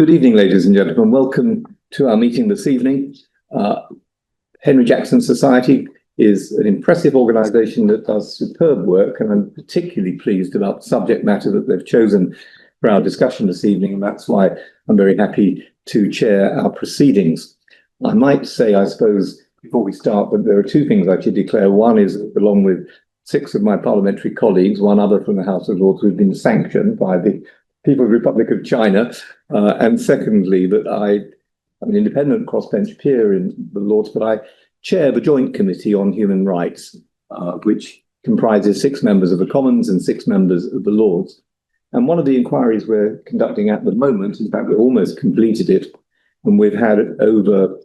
Good evening, ladies and gentlemen. Welcome to our meeting this evening. Henry Jackson Society is an impressive organisation that does superb work, and I'm particularly pleased about the subject matter that they've chosen for our discussion this evening, and that's why I'm very happy to chair our proceedings. I might say, I suppose, before we start, that there are two things I should declare. One is that along with 6 of my parliamentary colleagues, one other from the House of Lords, we've been sanctioned by the People's Republic of China, and secondly, that I'm an independent crossbench peer in the Lords, but I chair the Joint Committee on Human Rights, which comprises 6 members of the Commons and 6 members of the Lords. And one of the inquiries we're conducting at the moment, in fact, we've almost completed it, and we've had over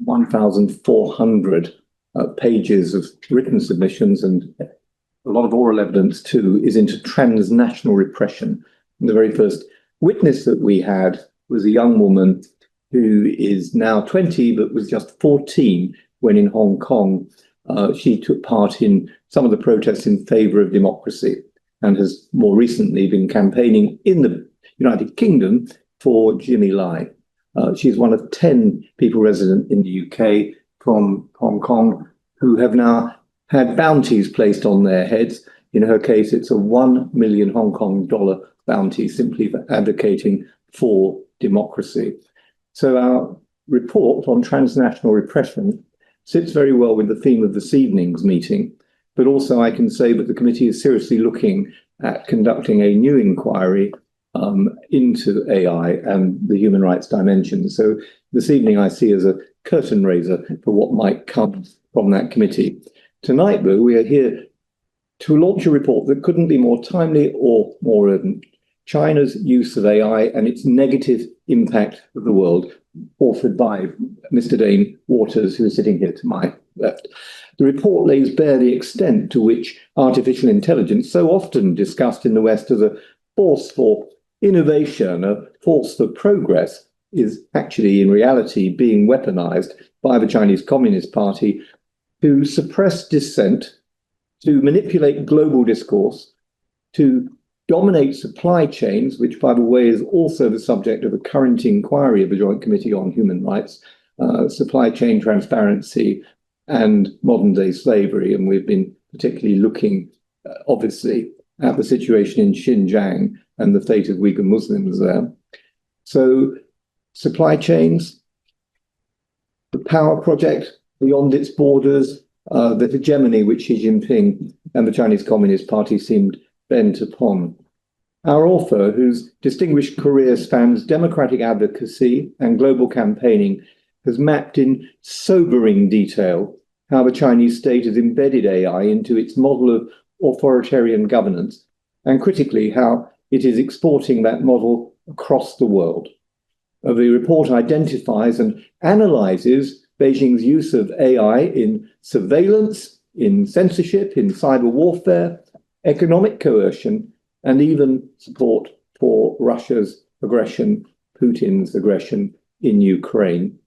1,400 pages of written submissions, and a lot of oral evidence too, is into transnational repression. And the very first witness that we had was a young woman who is now 20, but was just 14 when in Hong Kong she took part in some of the protests in favour of democracy, and has more recently been campaigning in the United Kingdom for Jimmy Lai. She's one of 10 people resident in the UK from Hong Kong who have now had bounties placed on their heads. In her case, it's a 1 million Hong Kong dollar bounty simply for advocating for democracy. So our report on transnational repression sits very well with the theme of this evening's meeting, but also I can say that the committee is seriously looking at conducting a new inquiry into AI and the human rights dimension. So this evening I see as a curtain raiser for what might come from that committee. Tonight, though, we are here to launch a report that couldn't be more timely or more urgent: China's use of AI and its negative impact of the world, authored by Mr. Dane Waters, who is sitting here to my left. The report lays bare the extent to which artificial intelligence, so often discussed in the West as a force for innovation, a force for progress, is actually in reality being weaponized by the Chinese Communist Party to suppress dissent, to manipulate global discourse, to dominate supply chains, which, by the way, is also the subject of a current inquiry of the Joint Committee on Human Rights, supply chain transparency and modern-day slavery. And we've been particularly looking, obviously, at the situation in Xinjiang and the fate of Uyghur Muslims there. So supply chains, the power project beyond its borders, the hegemony which Xi Jinping and the Chinese Communist Party seemed bent upon. Our author, whose distinguished career spans democratic advocacy and global campaigning, has mapped in sobering detail how the Chinese state has embedded AI into its model of authoritarian governance, and critically how it is exporting that model across the world. The report identifies and analyses Beijing's use of AI in surveillance, in censorship, in cyber warfare, economic coercion, and even support for Russia's aggression, Putin's aggression in Ukraine.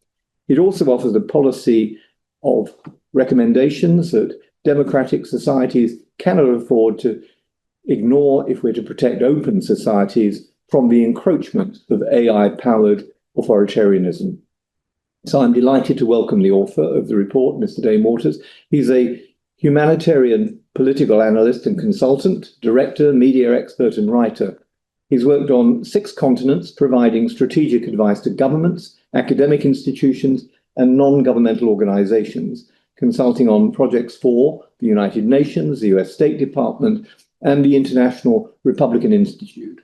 It also offers a policy of recommendations that democratic societies cannot afford to ignore if we're to protect open societies from the encroachment of AI-powered authoritarianism. So I'm delighted to welcome the author of the report, Mr. Dane Waters. He's a humanitarian political analyst and consultant, director, media expert, and writer. He's worked on 6 continents, providing strategic advice to governments, academic institutions, and non-governmental organizations, consulting on projects for the United Nations, the US State Department, and the International Republican Institute.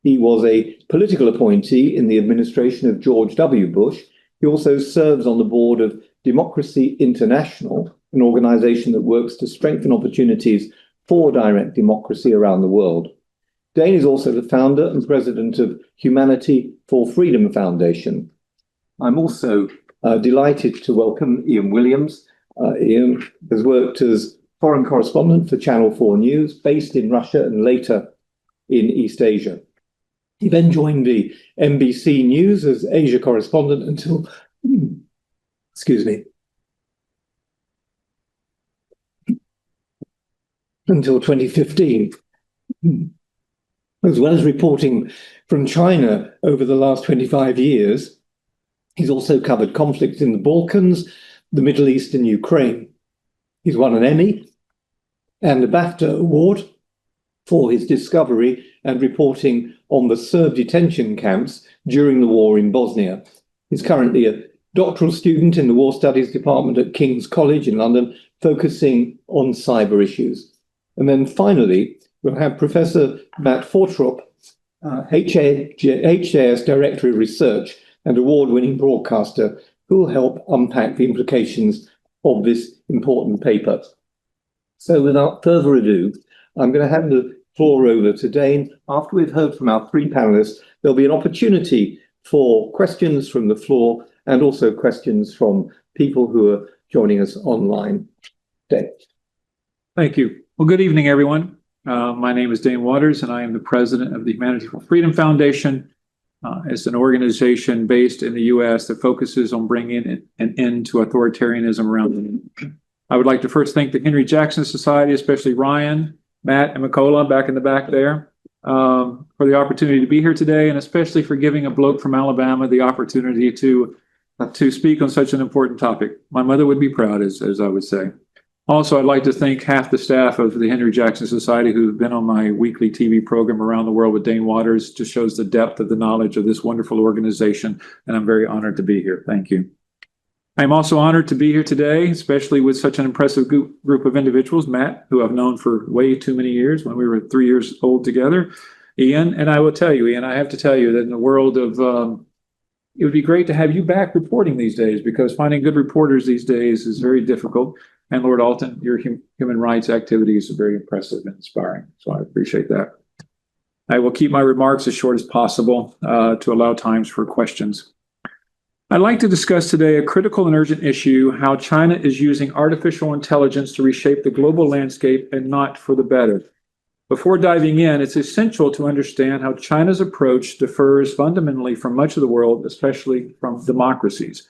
He was a political appointee in the administration of George W. Bush. He also serves on the board of Democracy International, an organization that works to strengthen opportunities for direct democracy around the world. Dane is also the founder and president of Humanity for Freedom Foundation. I'm also delighted to welcome Ian Williams. Ian has worked as foreign correspondent for Channel 4 News, based in Russia and later in East Asia. He then joined the NBC News as Asia correspondent until, until 2015. As well as reporting from China over the last 25 years, he's also covered conflicts in the Balkans, the Middle East, and Ukraine. He's won an Emmy and a BAFTA award for his discovery and reporting on the Serb detention camps during the war in Bosnia. He's currently a doctoral student in the War Studies Department at King's College in London, focusing on cyber issues. And then finally, we'll have Professor Matt Fortrop, HJS Director of Research and award-winning broadcaster, who will help unpack the implications of this important paper. So without further ado, I'm going to hand the floor over to Dane. After we've heard from our three panelists, there'll be an opportunity for questions from the floor and also questions from people who are joining us online. Dane. Thank you. Well, good evening, everyone. My name is Dane Waters, and I am the president of the Humanity for Freedom Foundation. It's an organization based in the U.S. that focuses on bringing an end to authoritarianism around the world. I would like to first thank the Henry Jackson Society, especially Ryan, Matt, and Mikola back in the back there, for the opportunity to be here today, and especially for giving a bloke from Alabama the opportunity to speak on such an important topic. My mother would be proud, as I would say. Also, I'd like to thank half the staff of the Henry Jackson Society who've been on my weekly TV program Around the World with Dane Waters. Just shows the depth of the knowledge of this wonderful organization, and I'm very honored to be here. Thank you. I'm also honored to be here today, especially with such an impressive group of individuals. Matt, who I've known for way too many years, when we were 3 years old together. Ian, and I will tell you, Ian, I have to tell you that in the world of, it would be great to have you back reporting these days, because finding good reporters these days is very difficult. And Lord Alton, your human rights activities are very impressive and inspiring. So I appreciate that. I will keep my remarks as short as possible to allow times for questions. I'd like to discuss today a critical and urgent issue: how China is using artificial intelligence to reshape the global landscape, and not for the better. Before diving in, it's essential to understand how China's approach differs fundamentally from much of the world, especially from democracies.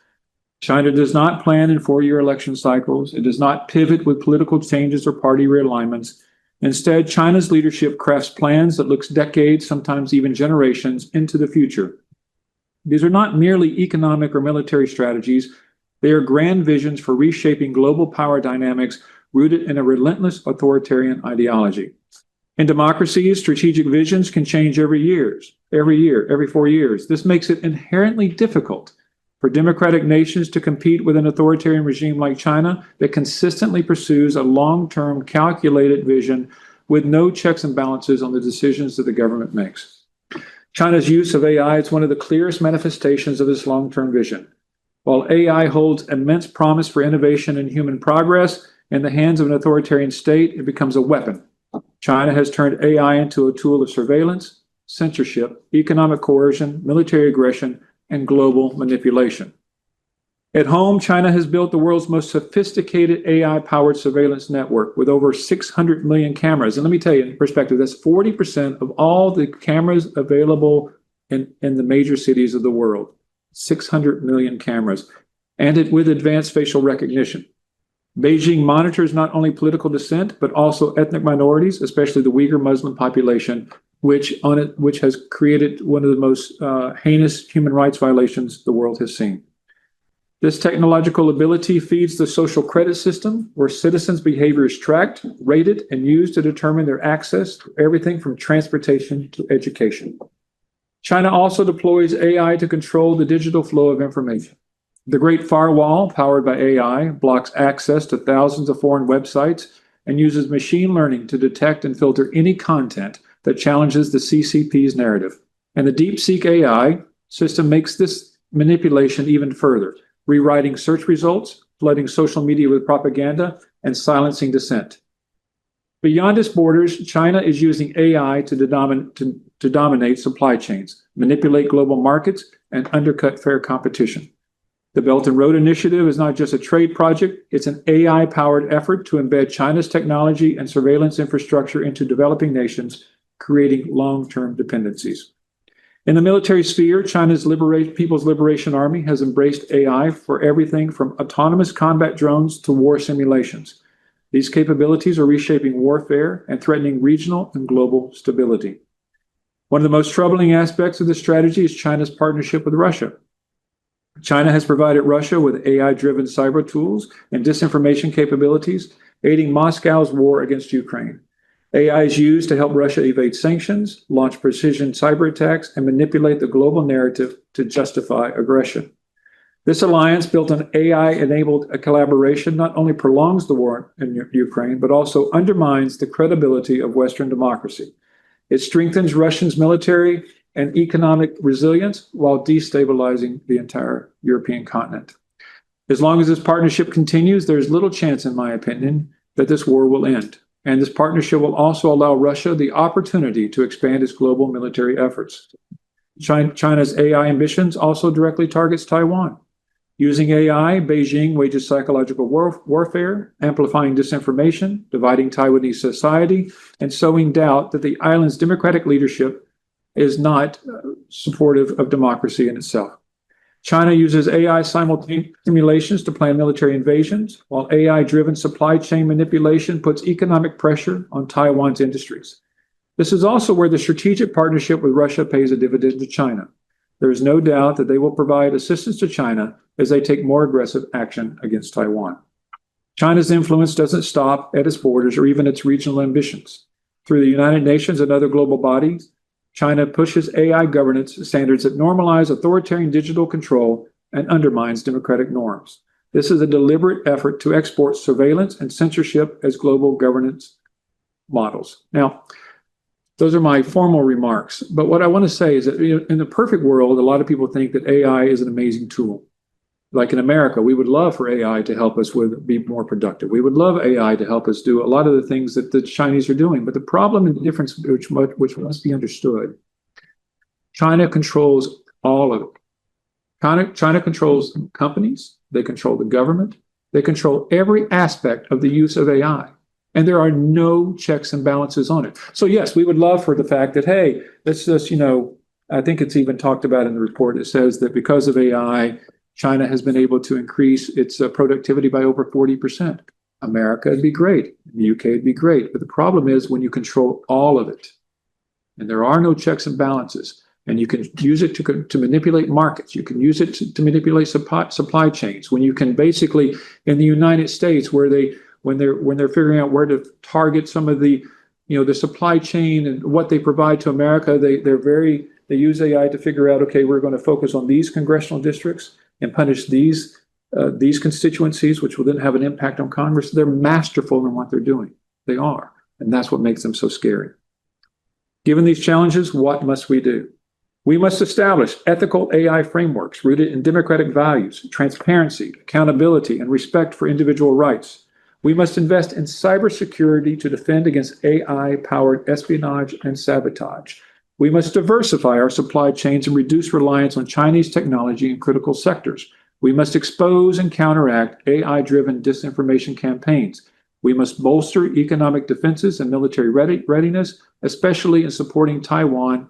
China does not plan in four-year election cycles. It does not pivot with political changes or party realignments. Instead, China's leadership crafts plans that look decades, sometimes even generations, into the future. These are not merely economic or military strategies. They are grand visions for reshaping global power dynamics rooted in a relentless authoritarian ideology. In democracies, strategic visions can change every 4 years. This makes it inherently difficult for democratic nations to compete with an authoritarian regime like China that consistently pursues a long-term calculated vision with no checks and balances on the decisions that the government makes. China's use of AI is one of the clearest manifestations of this long-term vision. While AI holds immense promise for innovation and human progress, in the hands of an authoritarian state, it becomes a weapon. China has turned AI into a tool of surveillance, censorship, economic coercion, military aggression, and global manipulation. At home, China has built the world's most sophisticated AI-powered surveillance network with over 600 million cameras. And let me tell you, in perspective, that's 40% of all the cameras available in the major cities of the world. 600 million cameras, and it with advanced facial recognition. Beijing monitors not only political dissent, but also ethnic minorities, especially the Uyghur Muslim population, which has created one of the most heinous human rights violations the world has seen. This technological ability feeds the social credit system, where citizens' behavior is tracked, rated, and used to determine their access to everything from transportation to education. China also deploys AI to control the digital flow of information. The Great Firewall, powered by AI, blocks access to thousands of foreign websites and uses machine learning to detect and filter any content that challenges the CCP's narrative. And the DeepSeek AI system makes this manipulation even further, rewriting search results, flooding social media with propaganda, and silencing dissent. Beyond its borders, China is using AI to dominate supply chains, manipulate global markets, and undercut fair competition. The Belt and Road Initiative is not just a trade project, it's an AI-powered effort to embed China's technology and surveillance infrastructure into developing nations, creating long-term dependencies. In the military sphere, China's People's Liberation Army has embraced AI for everything from autonomous combat drones to war simulations. These capabilities are reshaping warfare and threatening regional and global stability. One of the most troubling aspects of this strategy is China's partnership with Russia. China has provided Russia with AI-driven cyber tools and disinformation capabilities, aiding Moscow's war against Ukraine. AI is used to help Russia evade sanctions, launch precision cyber attacks, and manipulate the global narrative to justify aggression. This alliance, built on AI-enabled collaboration, not only prolongs the war in Ukraine, but also undermines the credibility of Western democracy. It strengthens Russia's military and economic resilience while destabilizing the entire European continent. As long as this partnership continues, there's little chance, in my opinion, that this war will end. And this partnership will also allow Russia the opportunity to expand its global military efforts. China's AI ambitions also directly targets Taiwan. Using AI, Beijing wages psychological warfare, amplifying disinformation, dividing Taiwanese society, and sowing doubt that the island's democratic leadership is not supportive of democracy in itself. China uses AI simulations to plan military invasions, while AI-driven supply chain manipulation puts economic pressure on Taiwan's industries. This is also where the strategic partnership with Russia pays a dividend to China. There is no doubt that they will provide assistance to China as they take more aggressive action against Taiwan. China's influence doesn't stop at its borders or even its regional ambitions. Through the United Nations and other global bodies, China pushes AI governance standards that normalize authoritarian digital control and undermines democratic norms. This is a deliberate effort to export surveillance and censorship as global governance models. Now, those are my formal remarks. But what I want to say is that in the perfect world, a lot of people think that AI is an amazing tool. Like in America, we would love for AI to help us be more productive. We would love AI to help us do a lot of the things that the Chinese are doing. But the problem and the difference which must be understood, China controls all of it. China controls companies. They control the government. They control every aspect of the use of AI. And there are no checks and balances on it. So yes, we would love for the fact that, hey, let's just, I think it's even talked about in the report. It says that because of AI, China has been able to increase its productivity by over 40%. America would be great. The UK would be great. But the problem is when you control all of it, and there are no checks and balances, and you can use it to manipulate markets. You can use it to manipulate supply chains. When you can basically, in the United States, when they're figuring out where to target some of the supply chain and what they provide to America, they use AI to figure out, okay, we're going to focus on these congressional districts and punish these constituencies, which will then have an impact on Congress. They're masterful in what they're doing. They are. And that's what makes them so scary. Given these challenges, what must we do? We must establish ethical AI frameworks rooted in democratic values, transparency, accountability, and respect for individual rights. We must invest in cybersecurity to defend against AI-powered espionage and sabotage. We must diversify our supply chains and reduce reliance on Chinese technology in critical sectors. We must expose and counteract AI-driven disinformation campaigns. We must bolster economic defenses and military readiness, especially in supporting Taiwan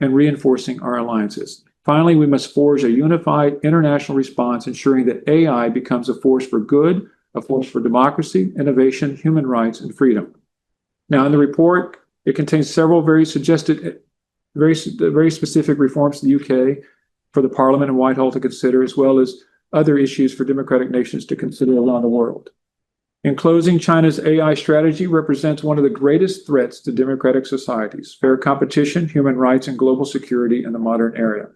and reinforcing our alliances. Finally, we must forge a unified international response, ensuring that AI becomes a force for good, a force for democracy, innovation, human rights, and freedom. Now, in the report, it contains several very specific reforms to the UK for the Parliament and Whitehall to consider, as well as other issues for democratic nations to consider around the world. In closing, China's AI strategy represents one of the greatest threats to democratic societies: fair competition, human rights, and global security in the modern era.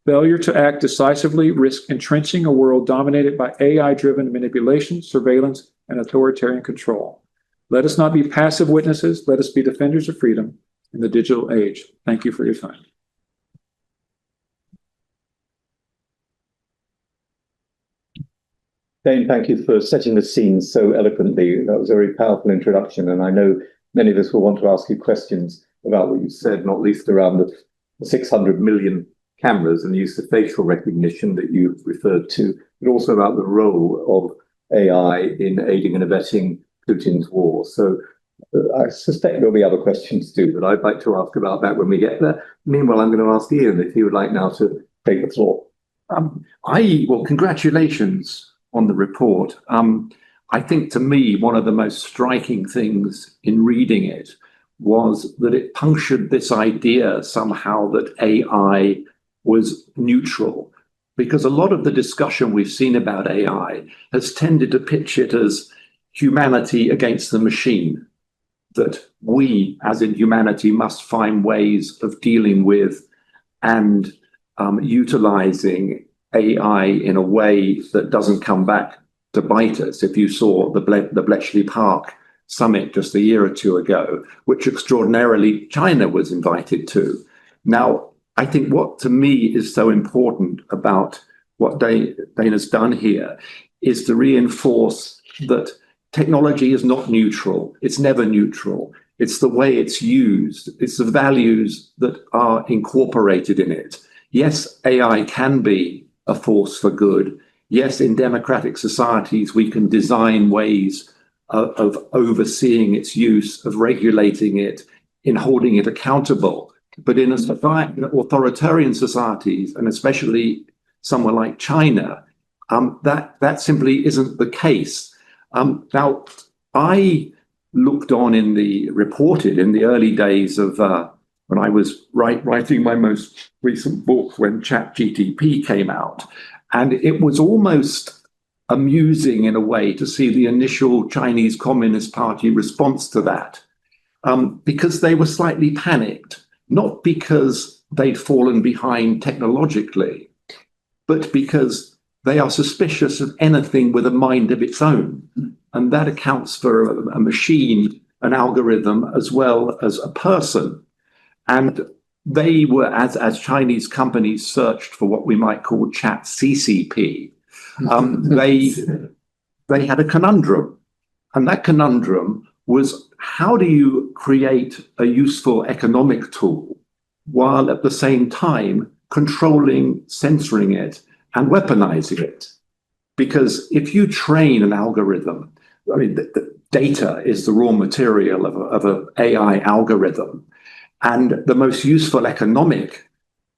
Failure to act decisively risks entrenching a world dominated by AI-driven manipulation, surveillance, and authoritarian control. Let us not be passive witnesses. Let us be defenders of freedom in the digital age. Thank you for your time. Dane, thank you for setting the scene so eloquently. That was a very powerful introduction, and I know many of us will want to ask you questions about what you said, not least around the 600 million cameras and the use of facial recognition that you referred to, but also about the role of AI in aiding and abetting Putin's war. So I suspect there'll be other questions too, but I'd like to ask about that when we get there. Meanwhile, I'm going to ask Ian if he would like now to take the floor. Well, congratulations on the report. I think to me, one of the most striking things in reading it was that it punctured this idea somehow that AI was neutral, because a lot of the discussion we've seen about AI has tended to pitch it as humanity against the machine, that we, as in humanity, must find ways of dealing with and utilizing AI in a way that doesn't come back to bite us. If you saw the Bletchley Park summit just a year or two ago, which extraordinarily China was invited to. Now, I think what to me is so important about what Dana's done here is to reinforce that technology is not neutral. It's never neutral. It's the way it's used. It's the values that are incorporated in it. Yes, AI can be a force for good. Yes, in democratic societies, we can design ways of overseeing its use, of regulating it, in holding it accountable. But in authoritarian societies, and especially somewhere like China, that simply isn't the case. Now, I looked on in the early days of when I was writing my most recent book, when ChatGPT came out, and it was almost amusing in a way to see the initial Chinese Communist Party response to that, because they were slightly panicked, not because they'd fallen behind technologically, but because they are suspicious of anything with a mind of its own. And that accounts for a machine, an algorithm, as well as a person. And they were, as Chinese companies searched for what we might call ChatCCP, they had a conundrum. And that conundrum was, how do you create a useful economic tool while at the same time controlling, censoring it, and weaponizing it? Because if you train an algorithm, I mean, the data is the raw material of an AI algorithm. And the most useful economic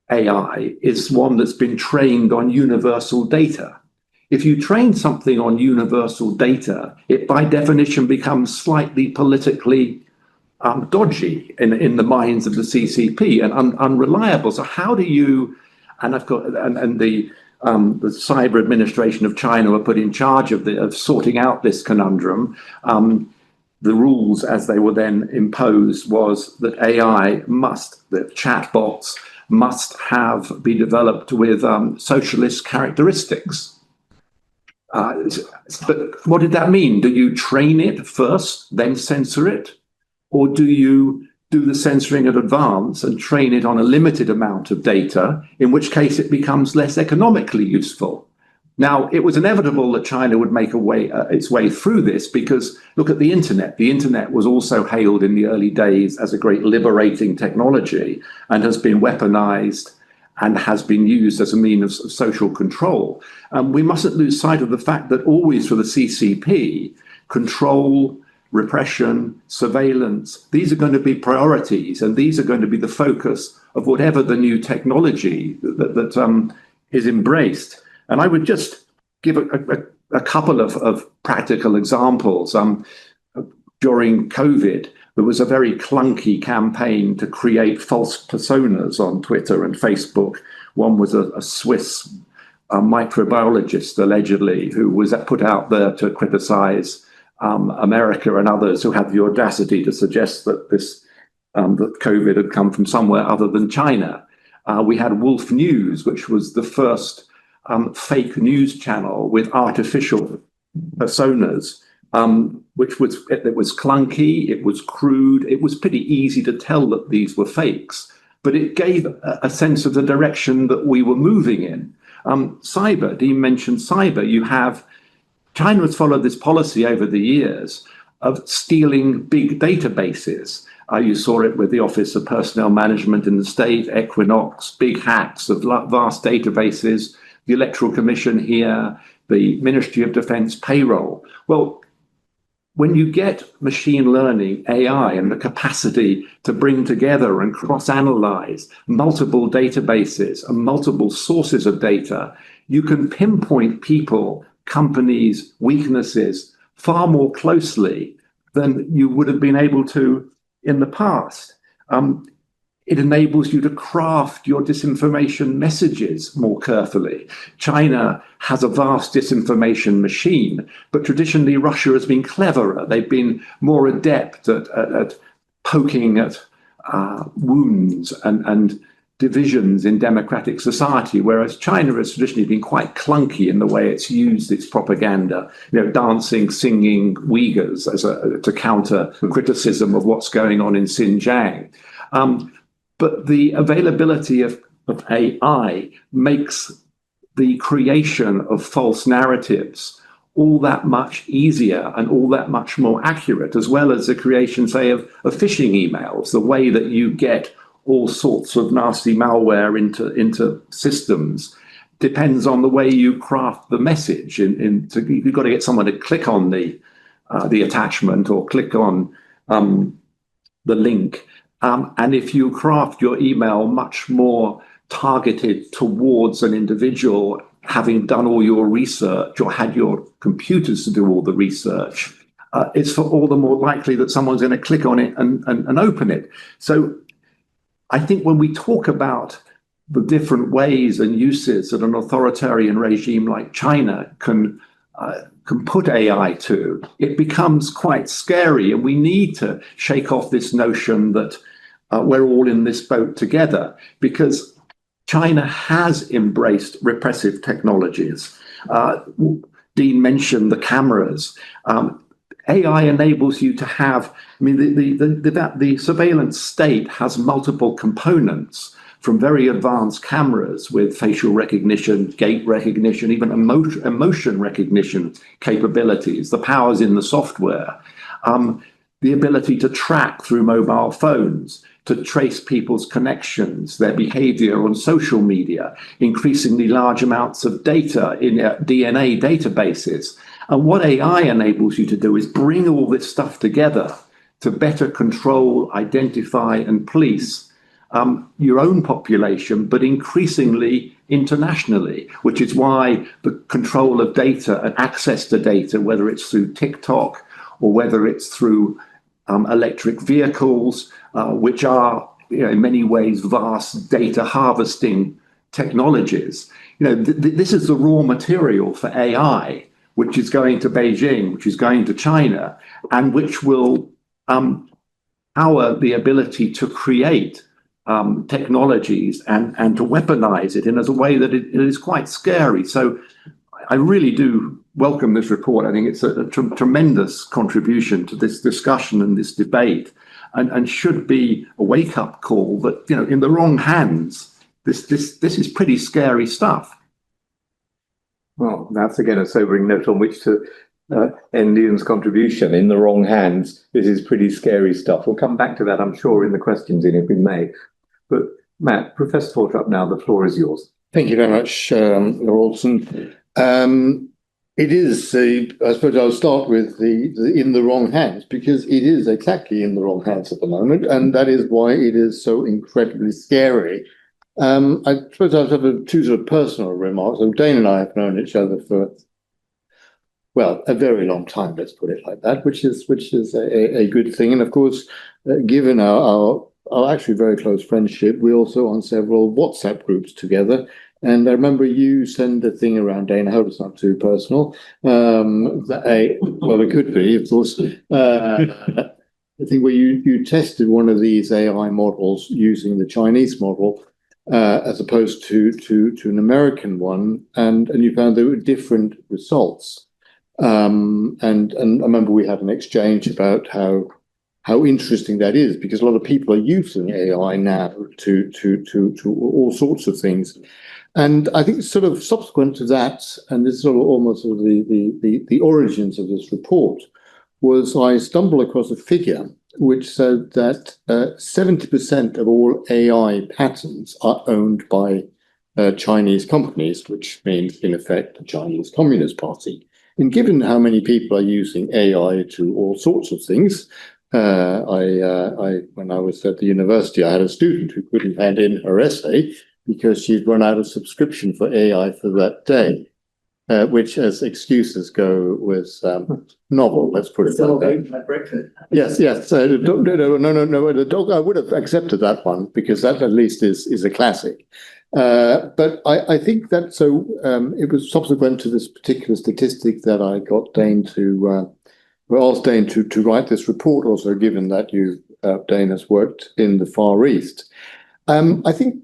AI is one that's been trained on universal data. If you train something on universal data, it by definition becomes slightly politically dodgy in the minds of the CCP and unreliable. So how do you, and of course, and the Cyber Administration of China were put in charge of sorting out this conundrum. The rules, as they were then imposed, was that the chatbots must be developed with socialist characteristics. But what did that mean? Do you train it first, then censor it? Or do you do the censoring in advance and train it on a limited amount of data, in which case it becomes less economically useful? Now, it was inevitable that China would make its way through this, because look at the internet. The internet was also hailed in the early days as a great liberating technology and has been weaponized and has been used as a means of social control. We mustn't lose sight of the fact that always for the CCP, control, repression, surveillance, these are going to be priorities, and these are going to be the focus of whatever the new technology that is embraced. And I would just give a couple of practical examples. During COVID, there was a very clunky campaign to create false personas on Twitter and Facebook. One was a Swiss microbiologist, allegedly, who was put out there to criticize America and others who had the audacity to suggest that that COVID had come from somewhere other than China. We had Wolf News, which was the first fake news channel with artificial personas, which was clunky, it was crude, it was pretty easy to tell that these were fakes, but it gave a sense of the direction that we were moving in. Cyber, Dean mentioned cyber. China has followed this policy over the years of stealing big databases. You saw it with the Office of Personnel Management in the state, Equinox, big hacks of vast databases, the Electoral Commission here, the Ministry of Defense payroll. Well, when you get machine learning, AI, and the capacity to bring together and cross-analyze multiple databases and multiple sources of data, you can pinpoint people, companies, weaknesses far more closely than you would have been able to in the past. It enables you to craft your disinformation messages more carefully. China has a vast disinformation machine, but traditionally Russia has been cleverer. They've been more adept at poking at wounds and divisions in democratic society, whereas China has traditionally been quite clunky in the way it's used its propaganda, dancing, singing Uyghurs to counter criticism of what's going on in Xinjiang. But the availability of AI makes the creation of false narratives all that much easier and all that much more accurate, as well as the creation, say, of phishing emails, the way that you get all sorts of nasty malware into systems depends on the way you craft the message. You've got to get someone to click on the attachment or click on the link. And if you craft your email much more targeted towards an individual, having done all your research or had your computers to do all the research, it's for all the more likely that someone's going to click on it and open it. So I think when we talk about the different ways and uses that an authoritarian regime like China can put AI to, it becomes quite scary. And we need to shake off this notion that we're all in this boat together, because China has embraced repressive technologies. Dean mentioned the cameras. AI enables you to have, the surveillance state has multiple components, from very advanced cameras with facial recognition, gait recognition, even emotion recognition capabilities, the powers in the software, the ability to track through mobile phones, to trace people's connections, their behavior on social media, increasingly large amounts of data in DNA databases. And what AI enables you to do is bring all this stuff together to better control, identify, and police your own population, but increasingly internationally, which is why the control of data and access to data, whether it's through TikTok or whether it's through electric vehicles, which are in many ways vast data harvesting technologies. This is the raw material for AI, which is going to Beijing, which is going to China, and which will power the ability to create technologies and to weaponize it in a way that it is quite scary. So I really do welcome this report. I think it's a tremendous contribution to this discussion and this debate, and should be a wake-up call that, in the wrong hands, this is pretty scary stuff. Well, that's again a sobering note on which to end Ian's contribution. In the wrong hands, this is pretty scary stuff. We'll come back to that, I'm sure, in the questions, Ian, if we may. But Matt, Professor Fortrup, now the floor is yours. Thank you very much, Lord Alderson. It is, I suppose I'll start with the in the wrong hands, because it is exactly in the wrong hands at the moment, and that is why it is so incredibly scary. I suppose I'll have two sort of personal remarks. So Dane and I have known each other for, well, a very long time, let's put it like that, which is a good thing. And of course, given our actually very close friendship, we're also on several WhatsApp groups together. And I remember you sent a thing around, Dane, I hope it's not too personal. Well, it could be, of course. I think where you tested one of these AI models using the Chinese model as opposed to an American one, and you found there were different results. And I remember we had an exchange about how interesting that is, because a lot of people are using AI now to all sorts of things. And I think sort of subsequent to that, and this is sort of almost sort of the origins of this report, was I stumbled across a figure which said that 70% of all AI patents are owned by Chinese companies, which means, in effect, the Chinese Communist Party. And given how many people are using AI to all sorts of things, when I was at the university, I had a student who couldn't hand in her essay because she'd run out of subscription for AI for that day. which, as excuses go, was novel. Let's put it like that. Yes, yes. So no. The dog. I would have accepted that one because that at least is a classic. But I think that so it was subsequent to this particular statistic that I got Dane to asked Dane to write this report. Also, given that Dane has worked in the Far East, I think.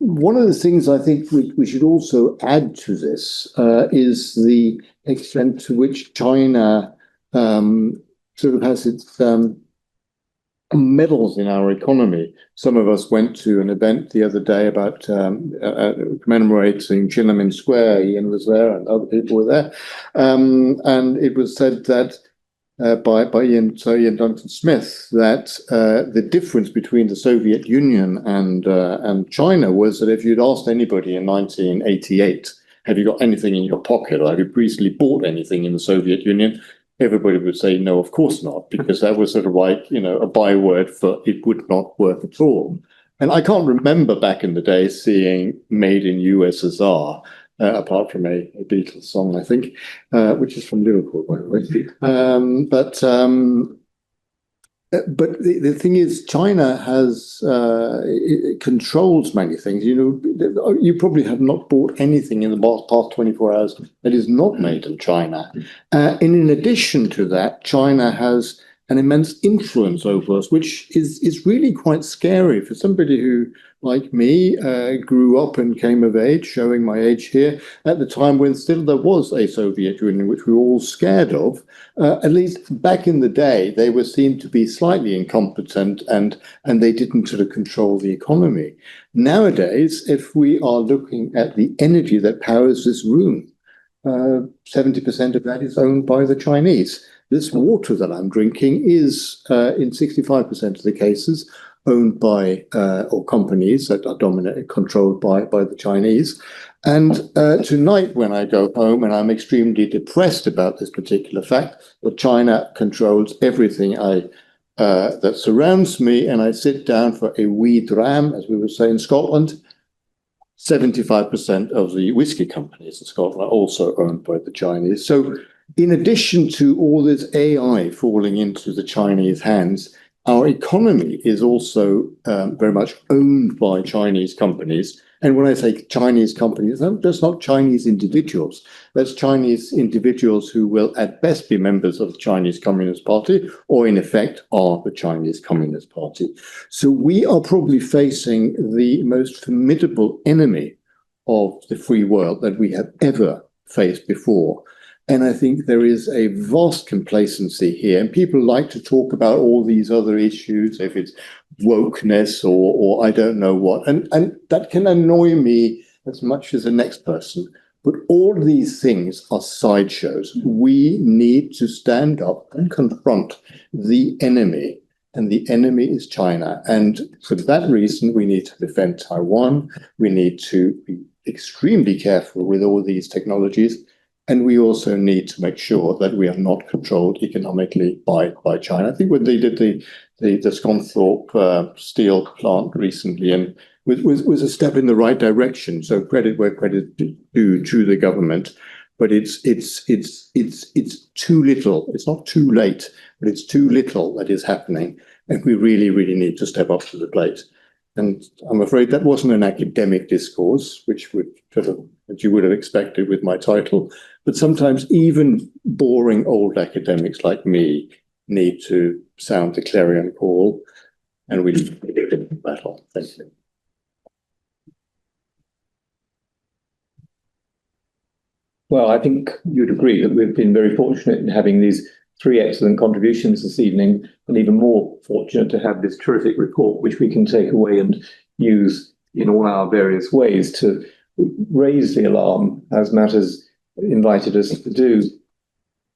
One of the things I think we should also add to this is the extent to which China sort of has its meddles in our economy. Some of us went to an event the other day about commemorating Tiananmen Square. Ian was there and other people were there. And it was said that by Ian Duncan Smith that the difference between the Soviet Union and China was that if you'd asked anybody in 1988, have you got anything in your pocket, or have you recently bought anything in the Soviet Union? Everybody would say, no, of course not, because that was sort of like, a byword for it would not work at all. And I can't remember back in the day seeing made in USSR, apart from a Beatles song, I think, which is from Liverpool, by the way. But the thing is, China has it controls many things. You probably have not bought anything in the past 24 hours that is not made in China. And in addition to that, China has an immense influence over us, which is really quite scary for somebody who, like me, grew up and came of age, showing my age here, at the time when still there was a Soviet Union, which we were all scared of. At least back in the day, they were seen to be slightly incompetent and they didn't sort of control the economy. Nowadays, if we are looking at the energy that powers this room, 70% of that is owned by the Chinese. This water that I'm drinking is, in 65% of the cases, owned by or companies that are controlled by the Chinese. And tonight, when I go home and I'm extremely depressed about this particular fact, that China controls everything that surrounds me, and I sit down for a wee dram, as we would say in Scotland, 75% of the whiskey companies in Scotland are also owned by the Chinese. So in addition to all this AI falling into the Chinese hands, our economy is also very much owned by Chinese companies. And when I say Chinese companies, that's not Chinese individuals. That's Chinese individuals who will at best be members of the Chinese Communist Party, or in effect are the Chinese Communist Party. So we are probably facing the most formidable enemy of the free world that we have ever faced before. And I think there is a vast complacency here. And people like to talk about all these other issues, if it's wokeness or I don't know what. And that can annoy me as much as the next person. But all these things are sideshows. We need to stand up and confront the enemy. And the enemy is China. And for that reason, we need to defend Taiwan. We need to be extremely careful with all these technologies. And we also need to make sure that we are not controlled economically by China. I think when they did the Scunthorpe steel plant recently, and was a step in the right direction. So credit where credit due to the government, but it's too little. It's not too late, but it's too little that is happening, and we really, really need to step up to the plate. And I'm afraid that wasn't an academic discourse, which you would have expected with my title. But sometimes even boring old academics like me need to sound the clarion call, and we need to get into battle. Thank you. Well, I think you'd agree that we've been very fortunate in having these three excellent contributions this evening, and even more fortunate to have this terrific report, which we can take away and use in all our various ways to raise the alarm, as Matt has invited us to do.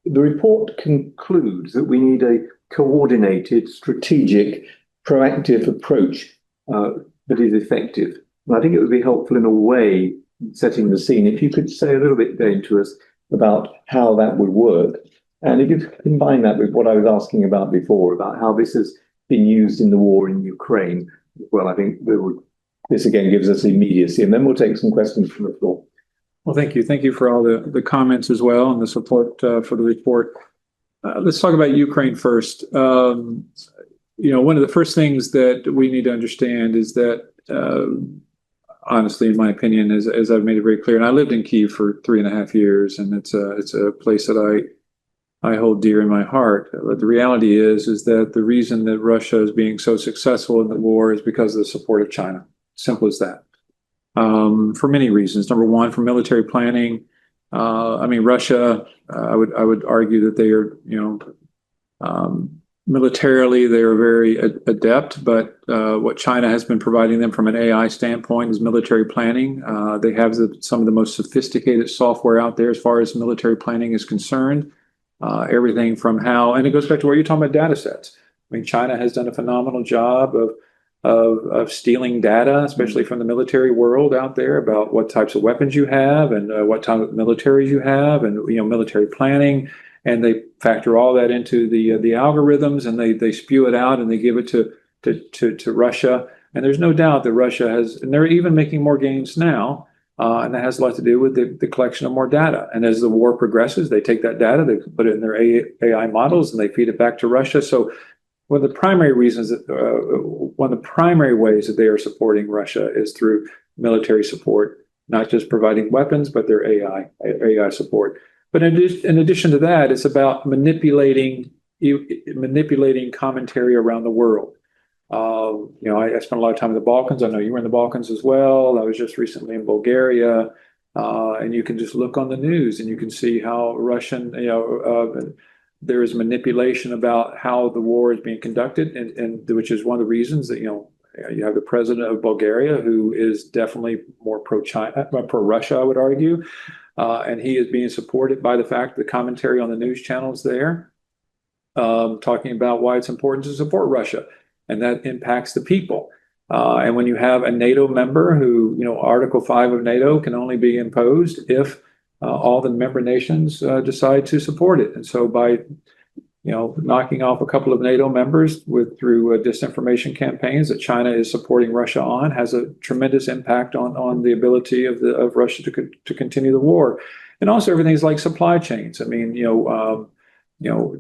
The report concludes that we need a coordinated, strategic, proactive approach that is effective. And I think it would be helpful in a way, setting the scene, if you could say a little bit, Dane, to us about how that would work. And if you combine that with what I was asking about before, about how this has been used in the war in Ukraine, well, I think this again gives us immediacy. And then we'll take some questions from the floor. Well, thank you. Thank you for all the comments as well and the support for the report. Let's talk about Ukraine first. One of the first things that we need to understand is that, honestly, in my opinion, as I've made it very clear, and I lived in Kyiv for 3.5 years, and it's a place that I hold dear in my heart. But the reality is that the reason that Russia is being so successful in the war is because of the support of China. Simple as that. For many reasons. Number one, for military planning. Russia, I would argue that they are, militarily, they are very adept, but what China has been providing them from an AI standpoint is military planning. They have some of the most sophisticated software out there as far as military planning is concerned. Everything from and it goes back to where you're talking about data sets. China has done a phenomenal job of stealing data, especially from the military world out there, about what types of weapons you have and what type of militaries you have, and military planning. And they factor all that into the algorithms, and they spew it out and they give it to Russia. And there's no doubt that Russia and they're even making more gains now. And that has a lot to do with the collection of more data. And as the war progresses, they take that data, they put it in their AI models, and they feed it back to Russia. So one of the primary ways that they are supporting Russia is through military support, not just providing weapons, but their AI support. But in addition to that, it's about manipulating commentary around the world. I spent a lot of time in the Balkans. I know you were in the Balkans as well. I was just recently in Bulgaria, and you can just look on the news and you can see how there is manipulation about how the war is being conducted, and which is one of the reasons that you have the president of Bulgaria, who is definitely more pro-China, pro-Russia, I would argue, and he is being supported by the fact the commentary on the news channels there, talking about why it's important to support Russia. And that impacts the people. And when you have a NATO member who, Article 5 of NATO can only be imposed if all the member nations decide to support it. And so by, knocking off a couple of NATO members through disinformation campaigns that China is supporting Russia on, has a tremendous impact on the ability of Russia to continue the war. And also everything's like supply chains.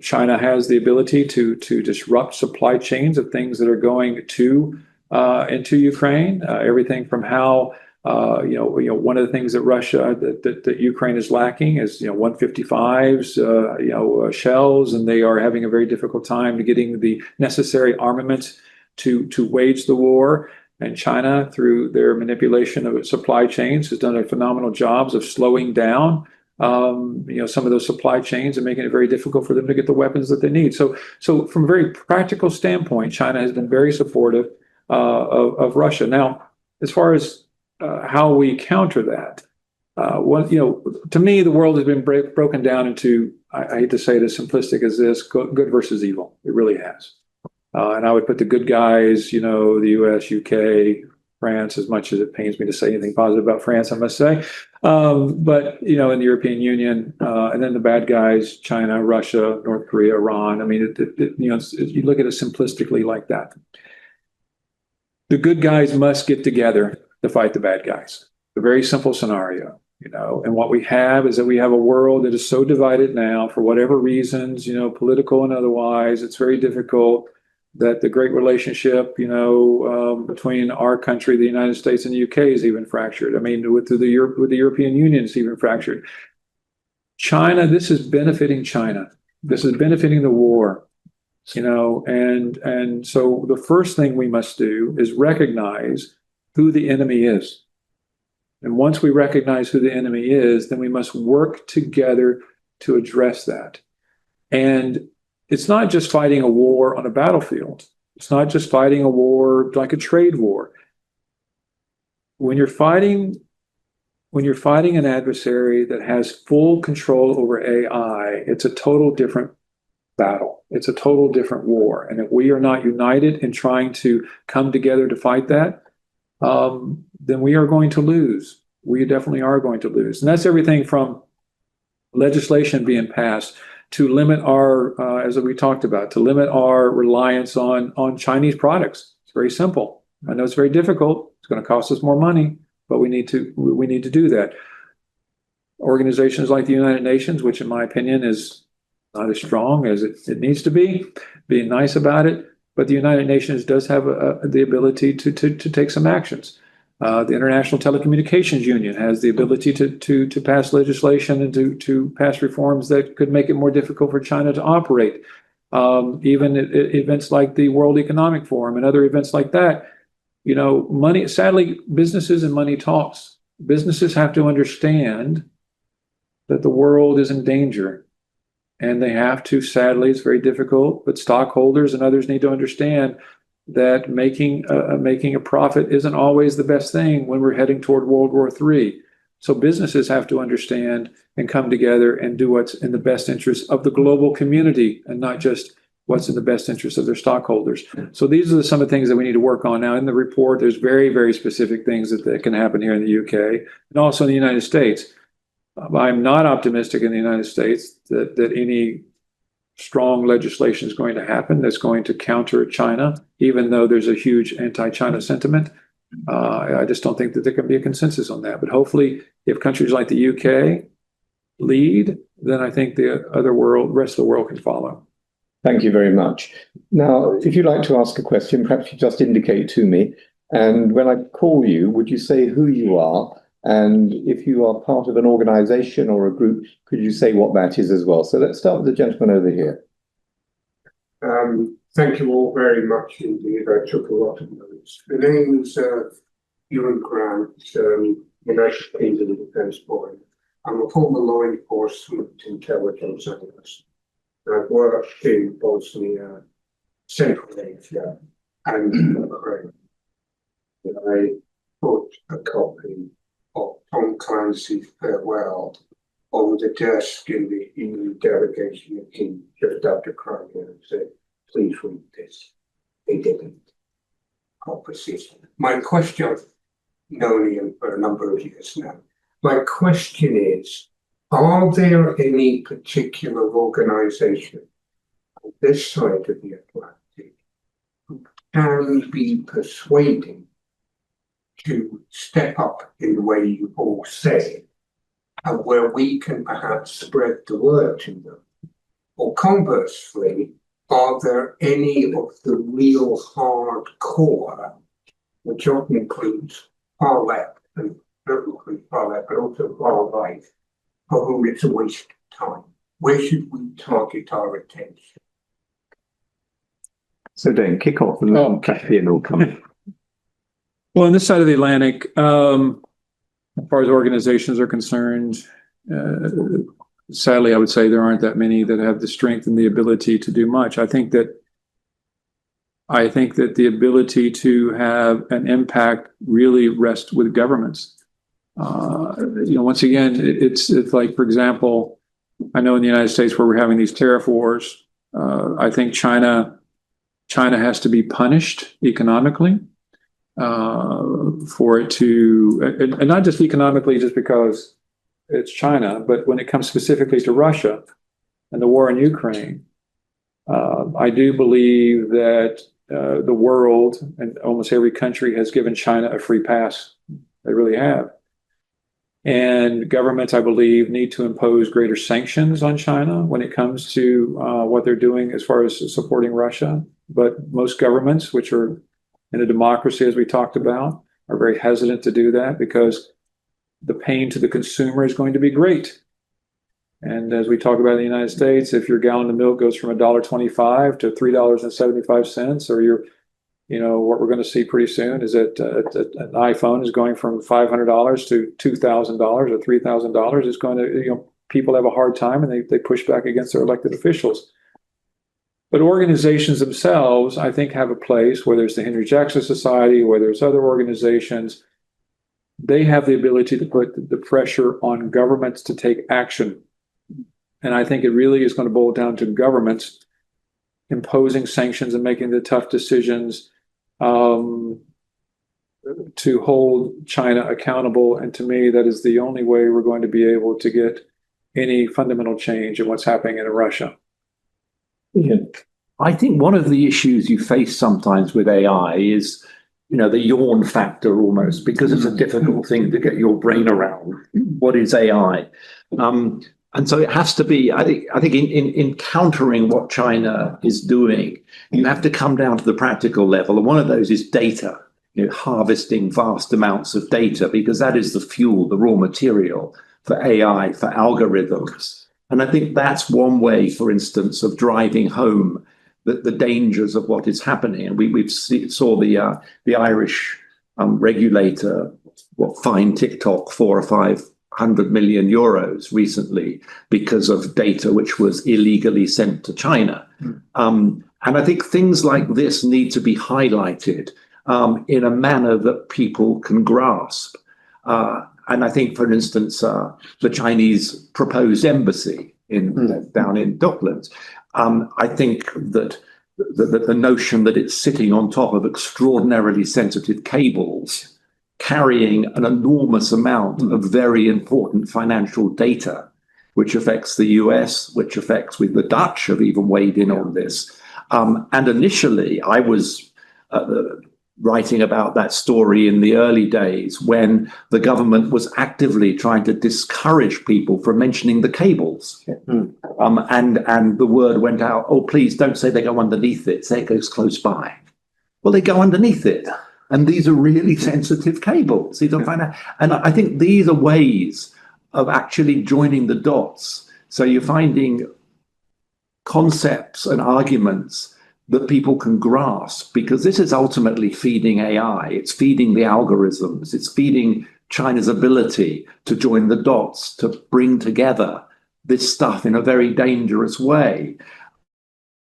China has the ability to disrupt supply chains of things that are going into Ukraine. Everything from how one of the things that Russia that Ukraine is lacking is 155s, shells, and they are having a very difficult time to getting the necessary armaments to wage the war. And China, through their manipulation of its supply chains, has done a phenomenal job of slowing down some of those supply chains and making it very difficult for them to get the weapons that they need. So from a very practical standpoint, China has been very supportive of Russia. Now, as far as how we counter that, to me, the world has been broken down into, I hate to say it as simplistic as this, good versus evil. It really has. And I would put the good guys, the US, UK, France, as much as it pains me to say anything positive about France, I must say. But, in the European Union, and then the bad guys, China, Russia, North Korea, Iran. You look at it simplistically like that. The good guys must get together to fight the bad guys. A very simple scenario, and what we have is that we have a world that is so divided now for whatever reasons, political and otherwise. It's very difficult that the great relationship, between our country, the United States, and the UK is even fractured. With the European Union, it's even fractured. China, this is benefiting China. This is benefiting the war, and so the first thing we must do is recognize who the enemy is. And once we recognize who the enemy is, then we must work together to address that. And it's not just fighting a war on a battlefield. It's not just fighting a war like a trade war. When you're fighting an adversary that has full control over AI, it's a total different battle. It's a total different war. And if we are not united in trying to come together to fight that, then we are going to lose. We definitely are going to lose. And that's everything from legislation being passed to limit our, as we talked about, to limit our reliance on Chinese products. It's very simple. I know it's very difficult. It's going to cost us more money, but we need to do that. organizations like the United Nations, which in my opinion is not as strong as it needs to be, being nice about it. But the United Nations does have the ability to take some actions. The International Telecommunications Union has the ability to pass legislation and to pass reforms that could make it more difficult for China to operate. Even events like the World Economic Forum and other events like that, money, sadly, businesses and money talks. Businesses have to understand that the world is in danger. And they have to, sadly, it's very difficult, but stockholders and others need to understand that making a profit isn't always the best thing when we're heading toward World War III. So businesses have to understand and come together and do what's in the best interest of the global community and not just what's in the best interest of their stockholders. So these are some of the things that we need to work on. Now, in the report, there's very, very specific things that can happen here in the UK and also in the United States. I'm not optimistic in the United States that any strong legislation is going to happen that's going to counter China, even though there's a huge anti-China sentiment. I just don't think that there can be a consensus on that. But hopefully, if countries like the UK lead, then I think the rest of the world can follow. Thank you very much. Now, if you'd like to ask a question, perhaps you just indicate to me. And when I call you, would you say who you are? And if you are part of an organization or a group, could you say what that is as well? So let's start with the gentleman over here. Thank you all very much indeed. I took a lot of notes. The name is Ewan Grant, United Kingdom Defence Board. I'm a former law enforcement intelligence analyst. I've worked in Bosnia, Central Asia, and Ukraine. I put a copy of Tom Clancy's Farewell on the desk in the EU delegation at King just after Crimea and said, please read this. They didn't. Opposition. My question, I've known him for a number of years now. My question is, are there any particular organization on this side of the Atlantic who can be persuaded to step up in the way you've all said, and where we can perhaps spread the word to them? Or conversely, are there any of the real hardcore, which often includes far left, and not include far left, but also far right, for whom it's a waste of time? Where should we target our attention? So Dane, kick off and Kathy and all come. Well, on this side of the Atlantic, as far as organizations are concerned, sadly, I would say there aren't that many that have the strength and the ability to do much. I think that the ability to have an impact really rests with governments. Once again, it's like, for example, I know in the United States where we're having these tariff wars, I think China has to be punished economically. For it to, and not just economically, just because it's China, but when it comes specifically to Russia and the war in Ukraine, I do believe that the world and almost every country has given China a free pass. They really have. And governments, I believe, need to impose greater sanctions on China when it comes to what they're doing as far as supporting Russia. But most governments, which are in a democracy, as we talked about, are very hesitant to do that because the pain to the consumer is going to be great. And as we talk about in the United States, if your gallon of milk goes from $1.25 to $3.75, or what we're going to see pretty soon is that an iPhone is going from $500 to $2,000 or $3,000, it's going to, people have a hard time and they push back against their elected officials. But organizations themselves, I think, have a place, whether it's the Henry Jackson Society, whether it's other organizations, they have the ability to put the pressure on governments to take action. And I think it really is going to boil down to governments imposing sanctions and making the tough decisions to hold China accountable. And to me, that is the only way we're going to be able to get any fundamental change in what's happening in Russia. I think one of the issues you face sometimes with AI is the yawn factor almost, because it's a difficult thing to get your brain around. What is AI? And so it has to be, I think in countering what China is doing, you have to come down to the practical level. And one of those is data, harvesting vast amounts of data, because that is the fuel, the raw material for AI, for algorithms. And I think that's one way, for instance, of driving home the dangers of what is happening. And we saw the Irish regulator fined TikTok 400 or 500 million euros recently because of data which was illegally sent to China. And I think things like this need to be highlighted in a manner that people can grasp. And I think, for instance, the Chinese proposed embassy down in Docklands, I think that the notion that it's sitting on top of extraordinarily sensitive cables, carrying an enormous amount of very important financial data, which affects the US, which affects the Dutch have even weighed in on this. And initially, I was writing about that story in the early days when the government was actively trying to discourage people from mentioning the cables. And the word went out, oh, please don't say they go underneath it, say it goes close by. Well, they go underneath it. And these are really sensitive cables. And I think these are ways of actually joining the dots. So you're finding concepts and arguments that people can grasp, because this is ultimately feeding AI. It's feeding the algorithms. It's feeding China's ability to join the dots, to bring together this stuff in a very dangerous way.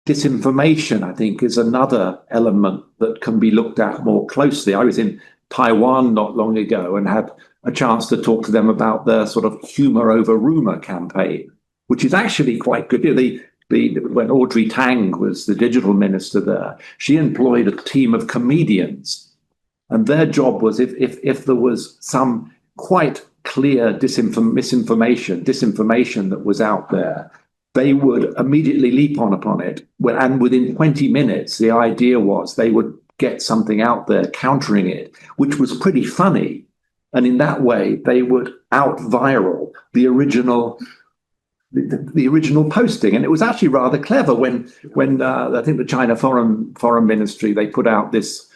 Disinformation, I think, is another element that can be looked at more closely. I was in Taiwan not long ago and had a chance to talk to them about their sort of humor over rumor campaign, which is actually quite good. When Audrey Tang was the digital minister there, she employed a team of comedians, and their job was if there was some quite clear disinformation that was out there, they would immediately leap upon it. And within 20 minutes, the idea was they would get something out there countering it, which was pretty funny. And in that way, they would out viral the original posting. And it was actually rather clever when I think the China Foreign Ministry, they put out this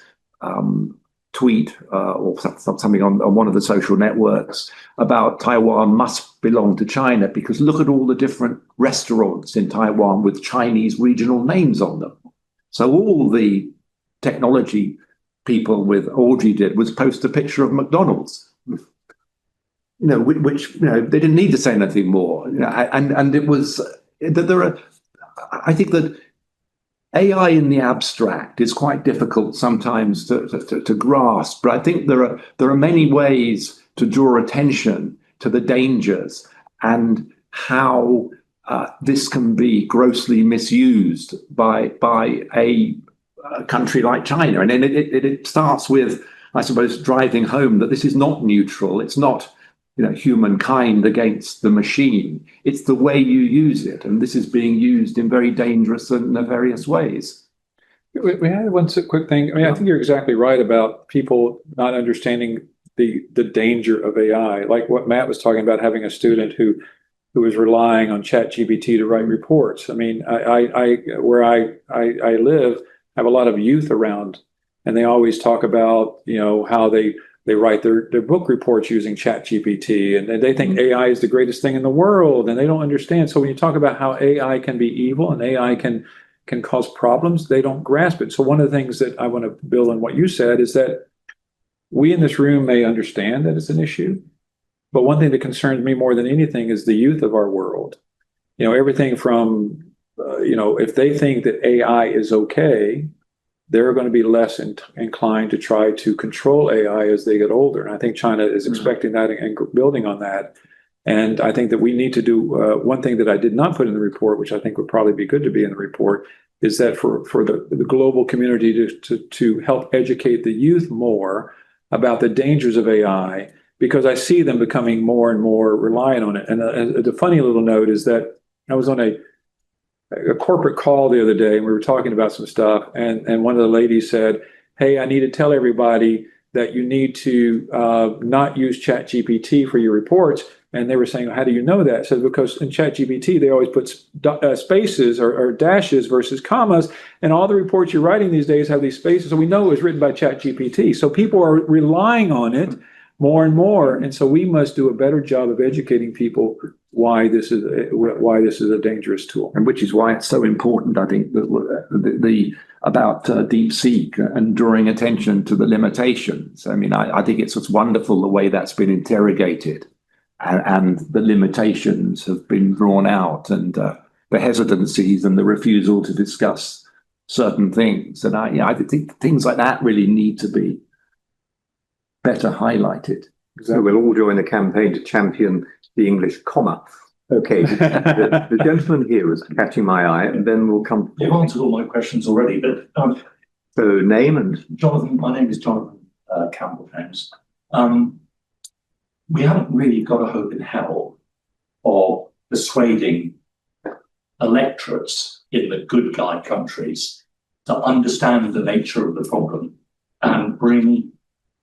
tweet or something on one of the social networks about Taiwan must belong to China because look at all the different restaurants in Taiwan with Chinese regional names on them. So all the technology people with Audrey did was post a picture of McDonald's. Which they didn't need to say anything more. And it was that I think that AI in the abstract is quite difficult sometimes to grasp, but I think there are many ways to draw attention to the dangers and how this can be grossly misused by a country like China. And then it starts with, I suppose, driving home that this is not neutral. It's not humankind against the machine. It's the way you use it. And this is being used in very dangerous and nefarious ways. We had one quick thing. I mean, I think you're exactly right about people not understanding the danger of AI. Like what Matt was talking about, having a student who was relying on ChatGPT to write reports. I mean, where I live, I have a lot of youth around, and they always talk about, how they write their book reports using ChatGPT, and they think AI is the greatest thing in the world, and they don't understand. So when you talk about how AI can be evil and AI can cause problems, they don't grasp it. So one of the things that I want to build on what you said is that we in this room may understand that it's an issue, but one thing that concerns me more than anything is the youth of our world. Everything from, if they think that AI is okay, they're going to be less inclined to try to control AI as they get older. And I think China is expecting that and building on that. And I think that we need to do one thing that I did not put in the report, which I think would probably be good to be in the report, is that for the global community to help educate the youth more about the dangers of AI, because I see them becoming more and more reliant on it. And the funny little note is that I was on a corporate call the other day, and we were talking about some stuff, and one of the ladies said, hey, I need to tell everybody that you need to not use ChatGPT for your reports. And they were saying, how do you know that? So because in ChatGPT, they always put spaces or dashes versus commas. And all the reports you're writing these days have these spaces. So we know it was written by ChatGPT. So people are relying on it more and more. And so we must do a better job of educating people why this is a dangerous tool. And which is why it's so important, I think, that about DeepSeek and drawing attention to the limitations. I mean, I think it's wonderful the way that's been interrogated. And the limitations have been drawn out, and the hesitancies and the refusal to discuss certain things. And I think things like that really need to be better highlighted. So we'll all join the campaign to champion the English comma. Okay, the gentleman here was catching my eye, and then we'll come. You've answered all my questions already, but So name and Jonathan, my name is Jonathan Campbell James. We haven't really got a hope in hell of persuading electorates in the good guy countries to understand the nature of the problem and bring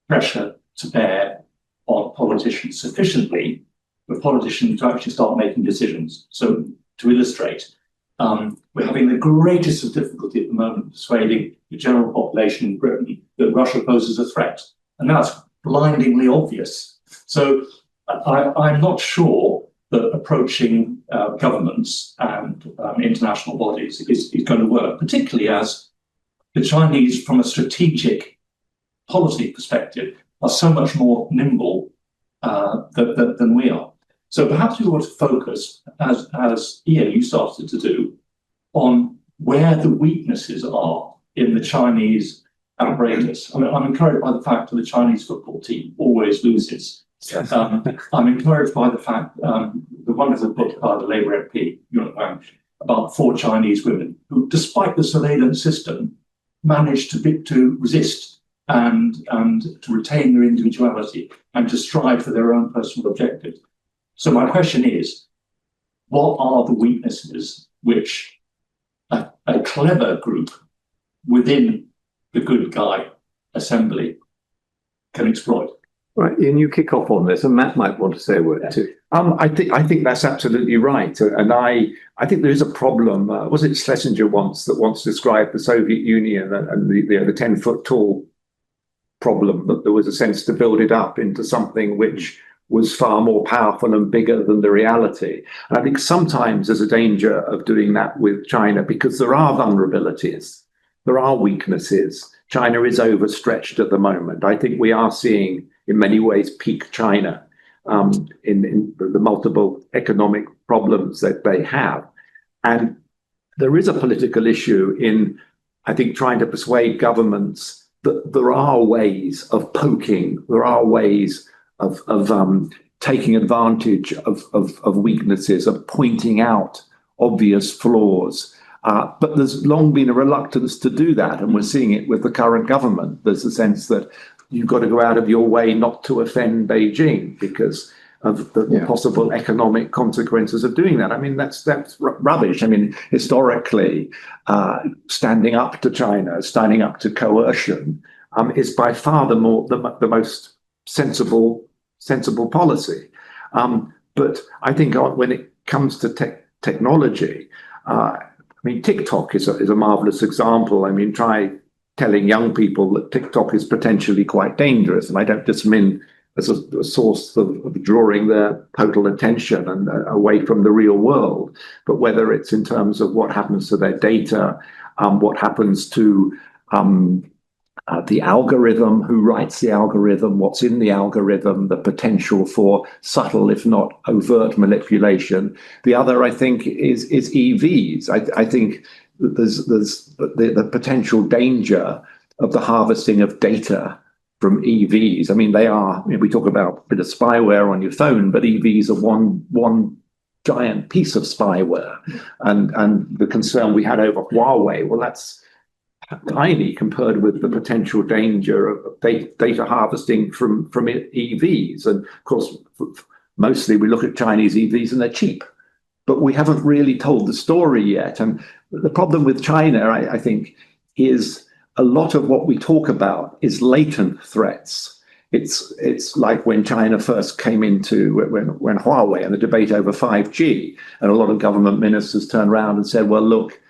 pressure to bear on politicians sufficiently for politicians to actually start making decisions. So to illustrate, we're having the greatest of difficulty at the moment persuading the general population in Britain that Russia poses a threat. And that's blindingly obvious. So I'm not sure that approaching governments and international bodies is going to work, particularly as the Chinese, from a strategic policy perspective, are so much more nimble than we are. So perhaps we want to focus, as Ian, you started to do, on where the weaknesses are in the Chinese apparatus. I mean, I'm encouraged by the fact that the Chinese football team always loses. I'm encouraged by the fact the wonderful book by the Labour MP, Yun Wang, about 4 Chinese women who, despite the surveillance system, managed to resist and to retain their individuality and to strive for their own personal objectives. So my question is, what are the weaknesses which a clever group within the good guy assembly can exploit? right, Ian, you kick off on this, and Matt might want to say a word too. I think that's absolutely right, and I think there is a problem. Was it Schlesinger once described the Soviet Union and the 10-foot tall problem, that there was a sense to build it up into something which was far more powerful and bigger than the reality. And I think sometimes there's a danger of doing that with China because there are vulnerabilities, there are weaknesses. China is overstretched at the moment. I think we are seeing, in many ways, peak China in the multiple economic problems that they have. And there is a political issue in, I think, trying to persuade governments that there are ways of poking, there are ways of taking advantage of weaknesses, of pointing out obvious flaws. But there's long been a reluctance to do that, and we're seeing it with the current government. There's a sense that you've got to go out of your way not to offend Beijing because of the possible economic consequences of doing that. I mean, that's rubbish. I mean, historically, standing up to China, standing up to coercion, is by far the most sensible policy. But I think when it comes to technology, I mean, TikTok is a marvelous example. I mean, try telling young people that TikTok is potentially quite dangerous, and I don't just mean as a source of drawing their total attention and away from the real world, but whether it's in terms of what happens to their data, what happens to the algorithm, who writes the algorithm, what's in the algorithm, the potential for subtle, if not overt, manipulation. The other, I think, is EVs. I think there's the potential danger of the harvesting of data from EVs. I mean, we talk about a bit of spyware on your phone, but EVs are one giant piece of spyware. And the concern we had over Huawei, well, that's tiny compared with the potential danger of data harvesting from EVs. And of course, mostly we look at Chinese EVs and they're cheap, but we haven't really told the story yet. And the problem with China, I think, is a lot of what we talk about is latent threats. It's like when China first came into, when Huawei and the debate over 5G, and a lot of government ministers turned around and said, well, look,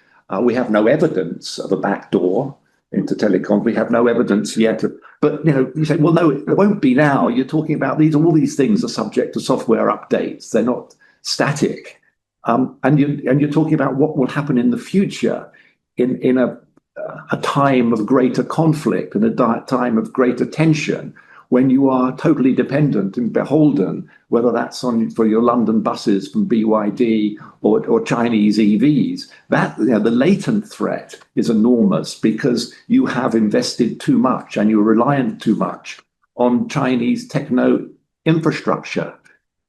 we have no evidence of a backdoor into telecom. We have no evidence yet. But, you say, well, no, it won't be now. You're talking about all these things are subject to software updates. They're not static. And you're talking about what will happen in the future in a time of greater conflict and a time of greater tension, when you are totally dependent and beholden, whether that's for your London buses from BYD or Chinese EVs. That the latent threat is enormous, because you have invested too much and you're reliant too much on Chinese techno infrastructure.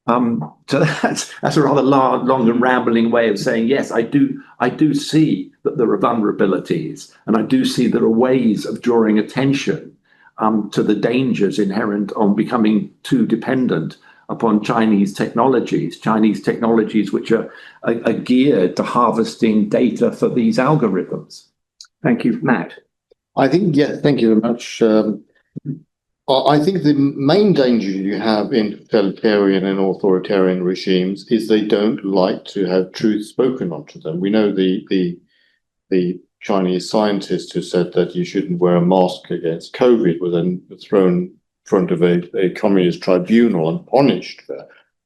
So that's a rather long and rambling way of saying, yes, I do see that there are vulnerabilities, and I do see there are ways of drawing attention to the dangers inherent on becoming too dependent upon Chinese technologies which are geared to harvesting data for these algorithms. Thank you, Matt. I think, yes, thank you very much. I think the main danger you have in totalitarian and authoritarian regimes is they don't like to have truth spoken onto them. We know the Chinese scientist who said that you shouldn't wear a mask against COVID was then thrown in front of a communist tribunal and punished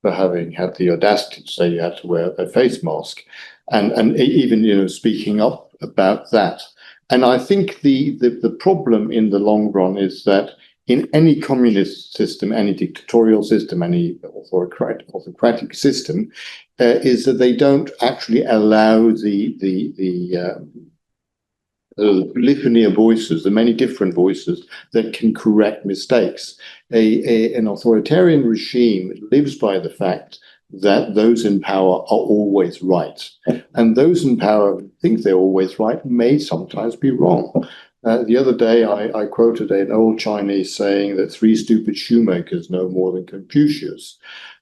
for having had the audacity to say you had to wear a face mask, and even speaking up about that. And I think the problem in the long run is that in any communist system, any dictatorial system, any autocratic system, is that they don't actually allow the litany of voices, the many different voices that can correct mistakes. An authoritarian regime lives by the fact that those in power are always right. And those in power who think they're always right may sometimes be wrong. The other day, I quoted an old Chinese saying that 3 stupid shoemakers know more than Confucius.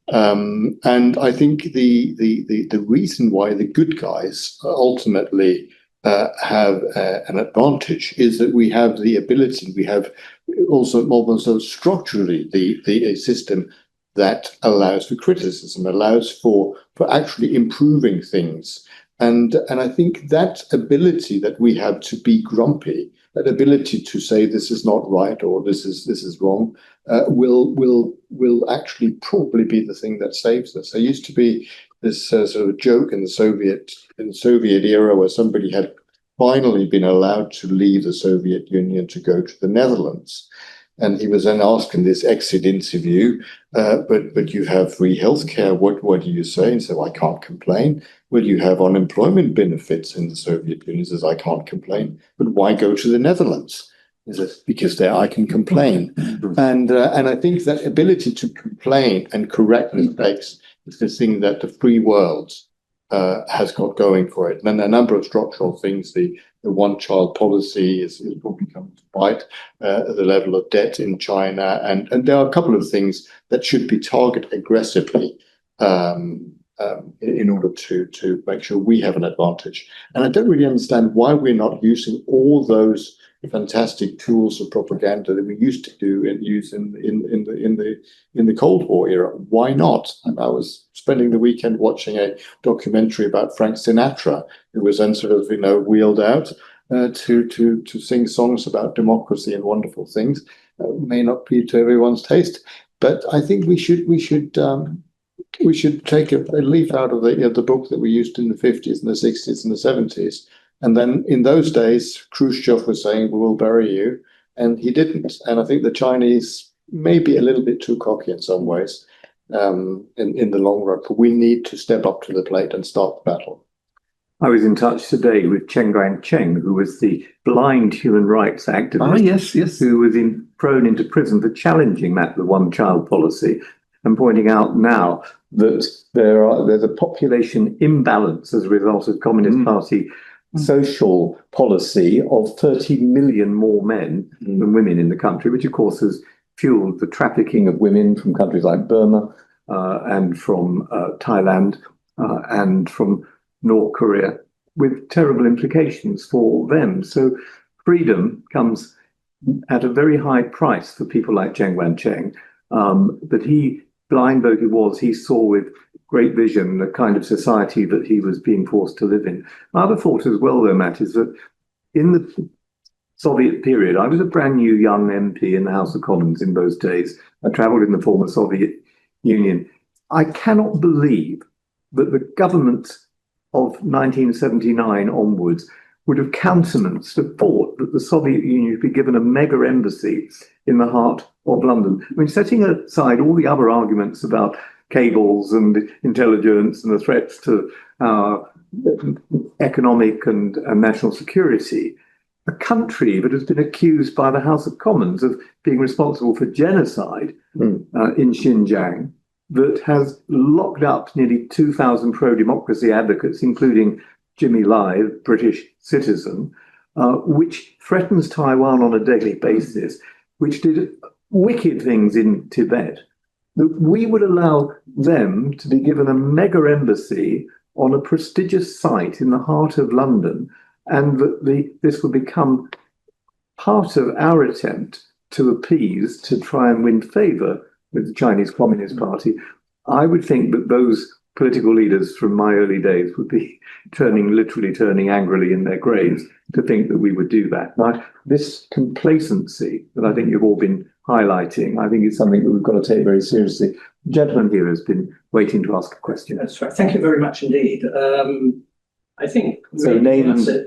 And I think the reason why the good guys ultimately have an advantage is that we have the ability, we have also almost structurally a system that allows for criticism, allows for actually improving things. And I think that ability that we have to be grumpy, that ability to say this is not right or this is wrong, will actually probably be the thing that saves us. There used to be this sort of joke in the Soviet era where somebody had finally been allowed to leave the Soviet Union to go to the Netherlands. And he was then asked in this exit interview, but you have free healthcare. What do you say? And he said, well, I can't complain. Well, you have unemployment benefits in the Soviet Union. He says, I can't complain. But why go to the Netherlands? He says, because there I can complain. And I think that ability to complain and correct mistakes is the thing that the free world has got going for it. And a number of structural things, the one-child policy is probably coming to bite, the level of debt in China. And there are a couple of things that should be targeted aggressively in order to make sure we have an advantage. And I don't really understand why we're not using all those fantastic tools of propaganda that we used to do and use in the Cold War era. Why not? And I was spending the weekend watching a documentary about Frank Sinatra, who was then sort of wheeled out to sing songs about democracy and wonderful things. May not be to everyone's taste, but I think we should take a leaf out of the book that we used in the 50s and the 60s and the 70s. And then in those days, Khrushchev was saying, we will bury you. And he didn't. And I think the Chinese may be a little bit too cocky in some ways in the long run. But we need to step up to the plate and start the battle. I was in touch today with Chen Guangcheng, who was the blind human rights activist. Yes. Who was thrown into prison for challenging the one-child policy and pointing out now that there's a population imbalance as a result of Communist Party social policy of 30 million more men than women in the country, which of course has fueled the trafficking of women from countries like Burma and from Thailand and from North Korea, with terrible implications for them. So freedom comes at a very high price for people like Cheng Wancheng. But he, blind though he was, he saw with great vision the kind of society that he was being forced to live in. My other thought as well, though, Matt, is that in the Soviet period, I was a brand new young MP in the House of Commons in those days. I travelled in the former Soviet Union. I cannot believe that the governments of 1979 onwards would have countenanced the thought that the Soviet Union would be given a mega embassy in the heart of London. I mean, setting aside all the other arguments about cables and intelligence and the threats to economic and national security, a country that has been accused by the House of Commons of being responsible for genocide in Xinjiang, that has locked up nearly 2,000 pro-democracy advocates, including Jimmy Lai, a British citizen, which threatens Taiwan on a daily basis, which did wicked things in Tibet, that we would allow them to be given a mega embassy on a prestigious site in the heart of London, and that this would become part of our attempt to appease, to try and win favour with the Chinese Communist Party. I would think that those political leaders from my early days would be literally turning angrily in their graves to think that we would do that. Now, this complacency that I think you've all been highlighting, I think is something that we've got to take very seriously. The gentleman here has been waiting to ask a question. That's right. Thank you very much indeed. I think So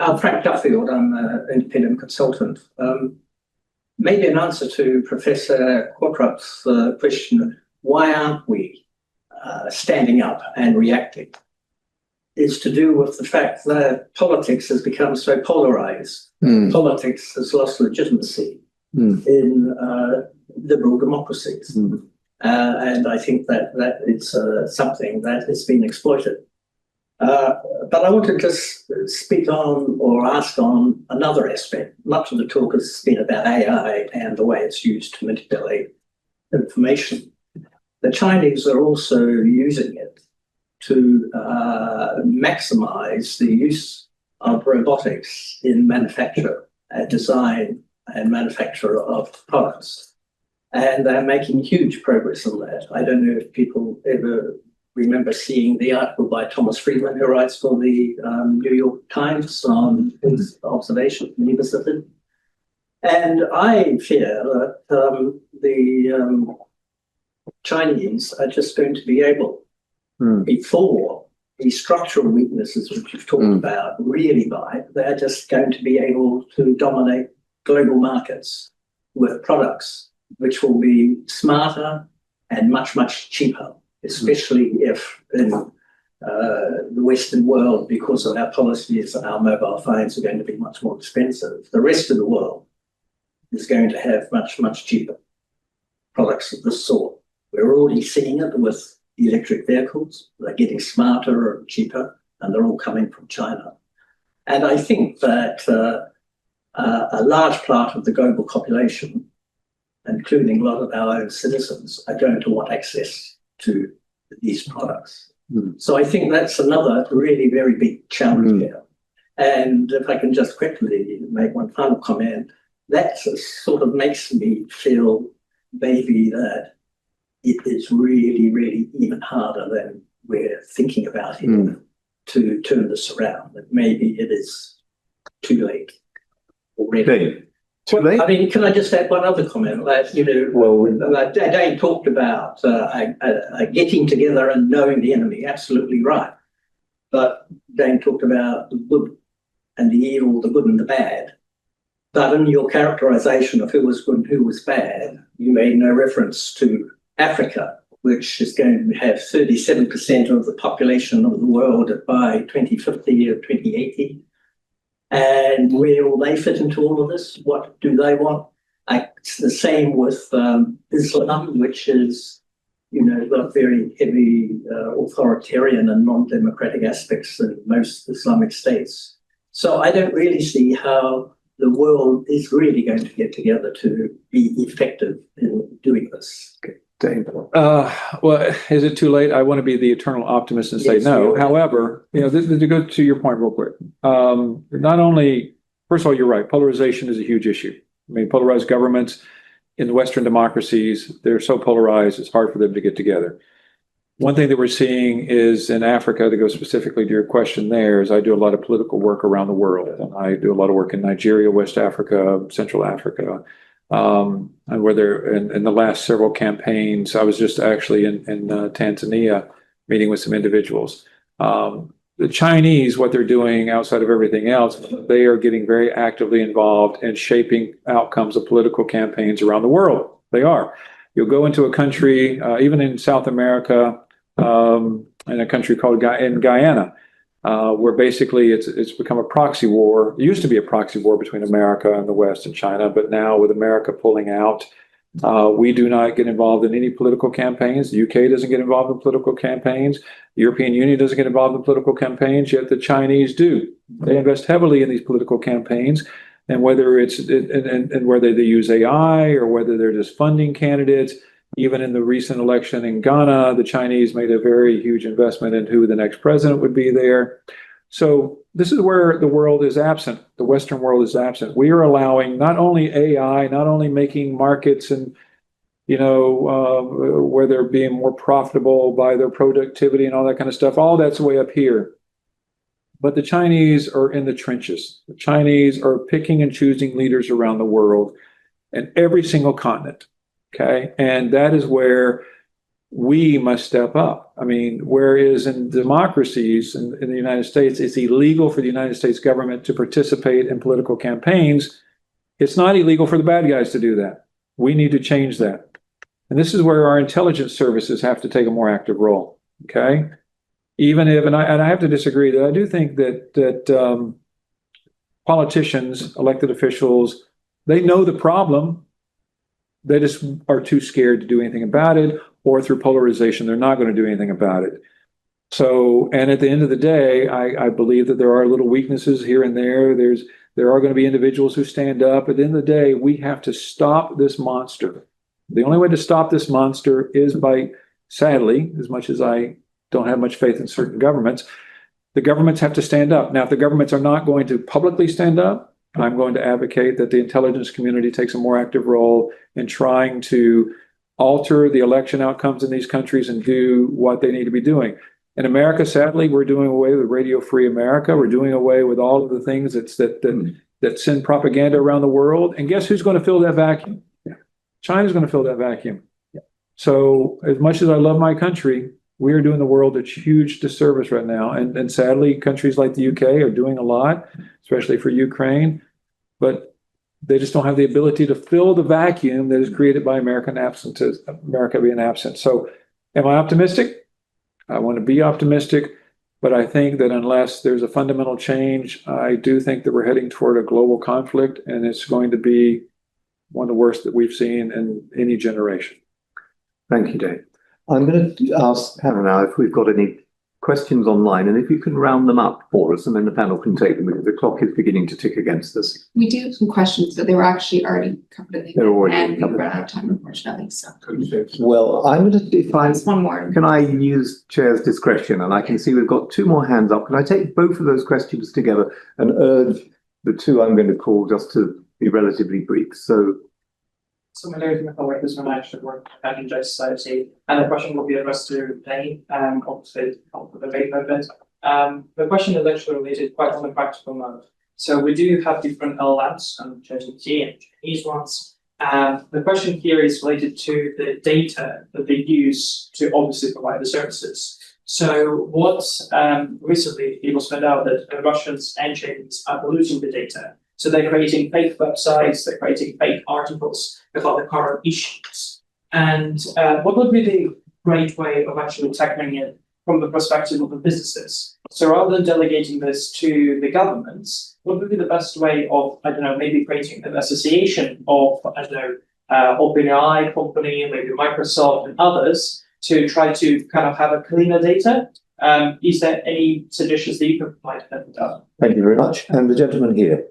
I'm Frank Duffield. I'm an independent consultant. Maybe an answer to Professor Quattrup's question, why aren't we standing up and reacting, is to do with the fact that politics has become so polarized. Politics has lost legitimacy in liberal democracies. And I think that it's something that has been exploited. But I want to just speak on or ask on another aspect. Much of the talk has been about AI and the way it's used to manipulate information. The Chinese are also using it to maximize the use of robotics in manufacture, design and manufacture of products. And they're making huge progress on that. I don't know if people ever remember seeing the article by Thomas Friedman, who writes for the New York Times on his observation when he visited. And I fear that the Chinese are just going to be able, before these structural weaknesses which you've talked about really bite, they're just going to be able to dominate global markets with products which will be smarter and much, much cheaper, especially if in the Western world, because of our policies, our mobile phones are going to be much more expensive. The rest of the world is going to have much, much cheaper products of this sort. We're already seeing it with electric vehicles. They're getting smarter and cheaper, and they're all coming from China. And I think that a large part of the global population, including a lot of our own citizens, are going to want access to these products. So I think that's another really very big challenge here. And if I can just quickly make one final comment, that sort of makes me feel maybe that it is really, really even harder than we're thinking about here to turn this around. That maybe it is too late already. Too late? I mean, can I just add one other comment? Like, Dane talked about getting together and knowing the enemy. Absolutely right. But Dane talked about the good and the evil, the good and the bad. But in your characterization of who was good and who was bad, you made no reference to Africa, which is going to have 37% of the population of the world by 2050 or 2080. And where will they fit into all of this? What do they want? It's the same with Islam, which is, got very heavy authoritarian and non-democratic aspects in most Islamic states. So I don't really see how the world is really going to get together to be effective in doing this. Okay. Dane. Well, is it too late? I want to be the eternal optimist and say Yes, no. you are. However, to go to your point real quick, not only first of all, you're right. Polarization is a huge issue. I mean, polarized governments in Western democracies, they're so polarized, it's hard for them to get together. One thing that we're seeing is in Africa, to go specifically to your question there, is I do a lot of political work around the world. And I do a lot of work in Nigeria, West Africa, Central Africa. And where there, in the last several campaigns, I was just actually in Tanzania meeting with some individuals. The Chinese, what they're doing outside of everything else, they are getting very actively involved in shaping outcomes of political campaigns around the world. They are. You'll go into a country, even in South America, in a country called Guyana, where basically it's become a proxy war. It used to be a proxy war between America and the West and China, but now with America pulling out, we do not get involved in any political campaigns. The UK doesn't get involved in political campaigns. The European Union doesn't get involved in political campaigns, yet the Chinese do. They invest heavily in these political campaigns, and whether it's and whether they use AI or whether they're just funding candidates. Even in the recent election in Ghana, the Chinese made a very huge investment in who the next president would be there. So this is where the world is absent. The Western world is absent. We are allowing not only AI, not only making markets and, where they're being more profitable by their productivity and all that kind of stuff. All that's way up here. But the Chinese are in the trenches. The Chinese are picking and choosing leaders around the world in every single continent. Okay. And that is where we must step up. I mean, whereas in democracies in the United States, it's illegal for the United States government to participate in political campaigns. It's not illegal for the bad guys to do that. We need to change that. And this is where our intelligence services have to take a more active role. Okay. Even if, and I have to disagree that I do think that politicians, elected officials, they know the problem. They just are too scared to do anything about it, or through polarization, they're not going to do anything about it. So, and at the end of the day, I believe that there are little weaknesses here and there. There are going to be individuals who stand up. At the end of the day, we have to stop this monster. The only way to stop this monster is by, sadly, as much as I don't have much faith in certain governments, the governments have to stand up. Now, if the governments are not going to publicly stand up, I'm going to advocate that the intelligence community takes a more active role in trying to alter the election outcomes in these countries and do what they need to be doing. In America, sadly, we're doing away with Radio Free America. We're doing away with all of the things that send propaganda around the world. And guess who's going to fill that vacuum? China's going to fill that vacuum. So as much as I love my country, we are doing the world a huge disservice right now. And sadly, countries like the UK are doing a lot, especially for Ukraine, but they just don't have the ability to fill the vacuum that is created by America being absent. So am I optimistic? I want to be optimistic, but I think that unless there's a fundamental change, I do think that we're heading toward a global conflict, and it's going to be one of the worst that we've seen in any generation. Thank you, Dave. I'm going to ask Hannah now if we've got any questions online, and if you can round them up for us, and then the panel can take them, because the clock is beginning to tick against us. We do have some questions, but they were actually already covered in the event, and we ran out of time, unfortunately. So, well, I'm going to, if I there's one more. can I use chair's discretion, and I can see we've got two more hands up. Can I take both of those questions together and urge the two I'm going to call just to be relatively brief? So my name is Michael White, who's managed to work at Engine Society, and the question will be addressed to Dane, obviously help with the debate movement. The question is actually related quite on the practical note. So we do have different LLMs and ChatGPT and Chinese ones. The question here is related to the data that they use to obviously provide the services. So what recently people found out that the Russians and Chinese are polluting the data. So they're creating fake websites, they're creating fake articles about the current issues. And what would be the great way of actually tackling it from the perspective of the businesses? So rather than delegating this to the governments, what would be the best way of, I don't know, maybe creating an association of, I don't know, OpenAI company, maybe Microsoft and others, to try to kind of have a cleaner data? Is there any suggestions that you can provide? Thank you very much. And the gentleman here.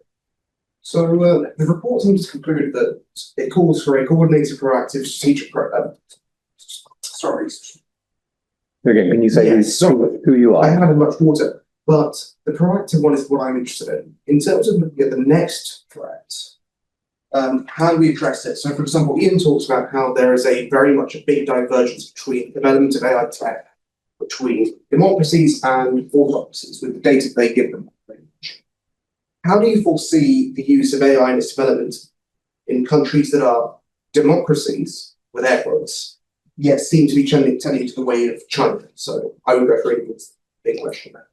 So the report seems to conclude that it calls for a coordinated, proactive, strategic Again, can you say who you are? I haven't had much water. But the proactive one is what I'm interested in. In terms of looking at the next threat, how do we address it? So, for example, Ian talks about how there is a very much a big divergence between development of AI tech between democracies and autocracies with the data they give them. How do you foresee the use of AI and its development in countries that are democracies, with air quotes, yet seem to be tending to the way of China? So I would go for it with the big question there.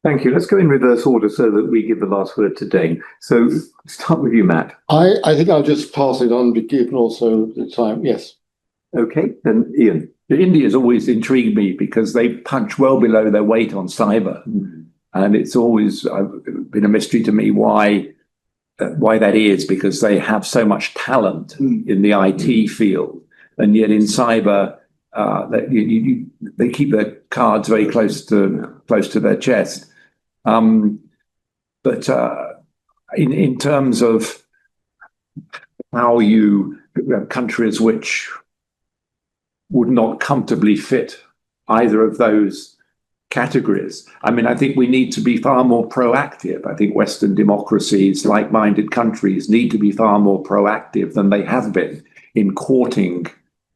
Thank you. Let's go in reverse order so that we give the last word to Dane. So start with you, Matt. I think I'll just pass it on, given also the time. Yes. Okay, then Ian. India's always intrigued me because they punch well below their weight on cyber. And it's always been a mystery to me why that is, because they have so much talent in the IT field. And yet in cyber, they keep their cards very close to their chest. But in terms of how countries which would not comfortably fit either of those categories. I mean, I think we need to be far more proactive. I think Western democracies, like-minded countries, need to be far more proactive than they have been in courting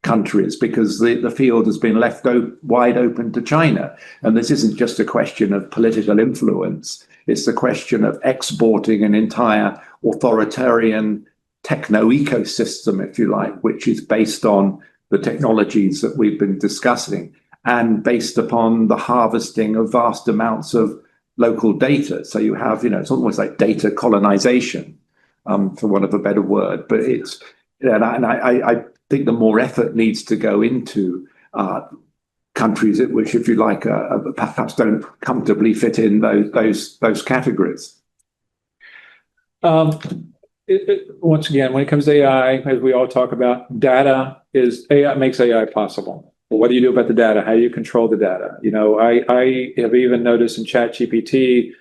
countries, because the field has been left wide open to China. And this isn't just a question of political influence. It's the question of exporting an entire authoritarian techno-ecosystem, if you like, which is based on the technologies that we've been discussing, and based upon the harvesting of vast amounts of local data. So you have, it's almost like data colonization, for want of a better word. But I think the more effort needs to go into countries which, if you like, perhaps don't comfortably fit in those categories. Once again, when it comes to AI, as we all talk about, AI makes AI possible. Well, what do you do about the data? How do you control the data? I have even noticed in ChatGPT,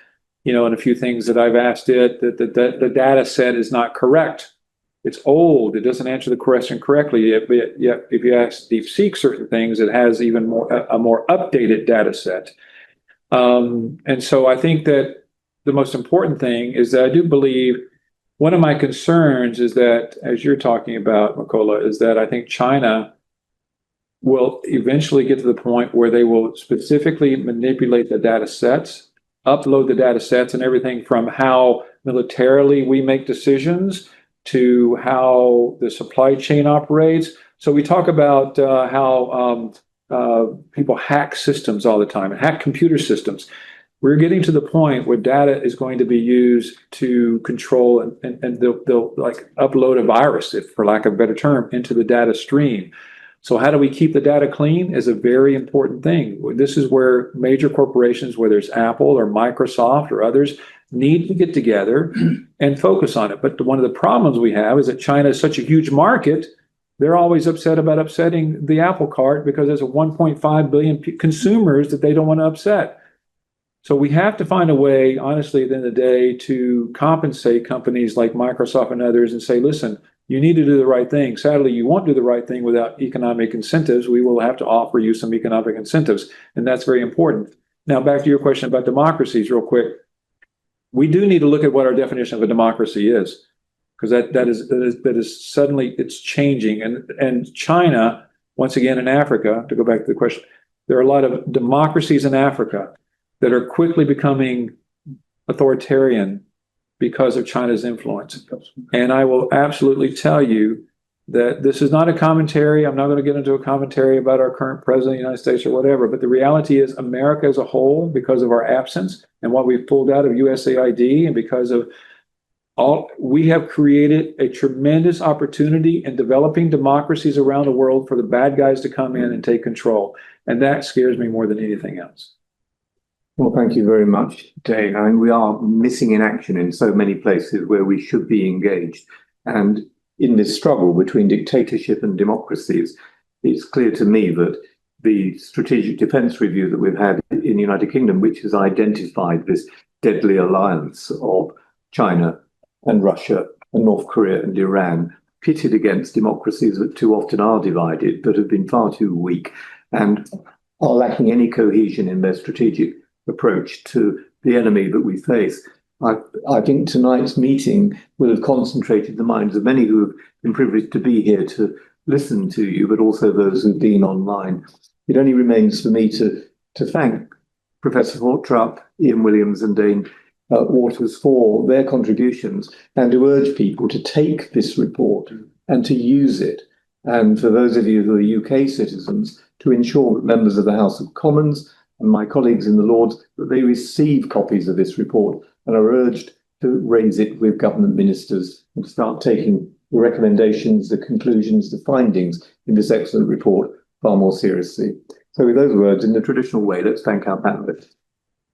and a few things that I've asked it, that the data set is not correct. It's old. It doesn't answer the question correctly. If you ask DeepSeek certain things, it has even a more updated data set. And so I think that the most important thing is that I do believe one of my concerns is that, as you're talking about, Makola, is that I think China will eventually get to the point where they will specifically manipulate the data sets, upload the data sets, and everything from how militarily we make decisions to how the supply chain operates. So we talk about how people hack systems all the time and hack computer systems. We're getting to the point where data is going to be used to control and they'll like upload a virus, if for lack of a better term, into the data stream. So how do we keep the data clean is a very important thing. This is where major corporations, whether it's Apple or Microsoft or others, need to get together and focus on it. But one of the problems we have is that China is such a huge market. They're always upset about upsetting the apple cart because there's a 1.5 billion consumers that they don't want to upset. So we have to find a way, honestly, at the end of the day, to compensate companies like Microsoft and others and say, listen, you need to do the right thing. Sadly, you won't do the right thing without economic incentives. We will have to offer you some economic incentives, and that's very important. Now, back to your question about democracies real quick. We do need to look at what our definition of a democracy is, because that is suddenly it's changing. And China, once again, in Africa, to go back to the question, there are a lot of democracies in Africa that are quickly becoming authoritarian because of China's influence. And I will absolutely tell you that this is not a commentary. I'm not going to get into a commentary about our current president of the United States or whatever, but the reality is America as a whole, because of our absence and what we've pulled out of USAID and because of we have created a tremendous opportunity in developing democracies around the world for the bad guys to come in and take control. And that scares me more than anything else. Well, thank you very much, Dane. I mean, we are missing in action in so many places where we should be engaged. And in this struggle between dictatorship and democracies, it's clear to me that the strategic defense review that we've had in the United Kingdom, which has identified this deadly alliance of China and Russia and North Korea and Iran, pitted against democracies that too often are divided, but have been far too weak and are lacking any cohesion in their strategic approach to the enemy that we face. I think tonight's meeting will have concentrated the minds of many who have been privileged to be here to listen to you, but also those who've been online. It only remains for me to thank Professor Trupp, Ian Williams and Dane Waters for their contributions, and to urge people to take this report and to use it. And for those of you who are UK citizens, to ensure that members of the House of Commons and my colleagues in the Lords, that they receive copies of this report and are urged to raise it with government ministers and start taking the recommendations, the conclusions, the findings in this excellent report far more seriously. So with those words, in the traditional way, let's thank our panelists.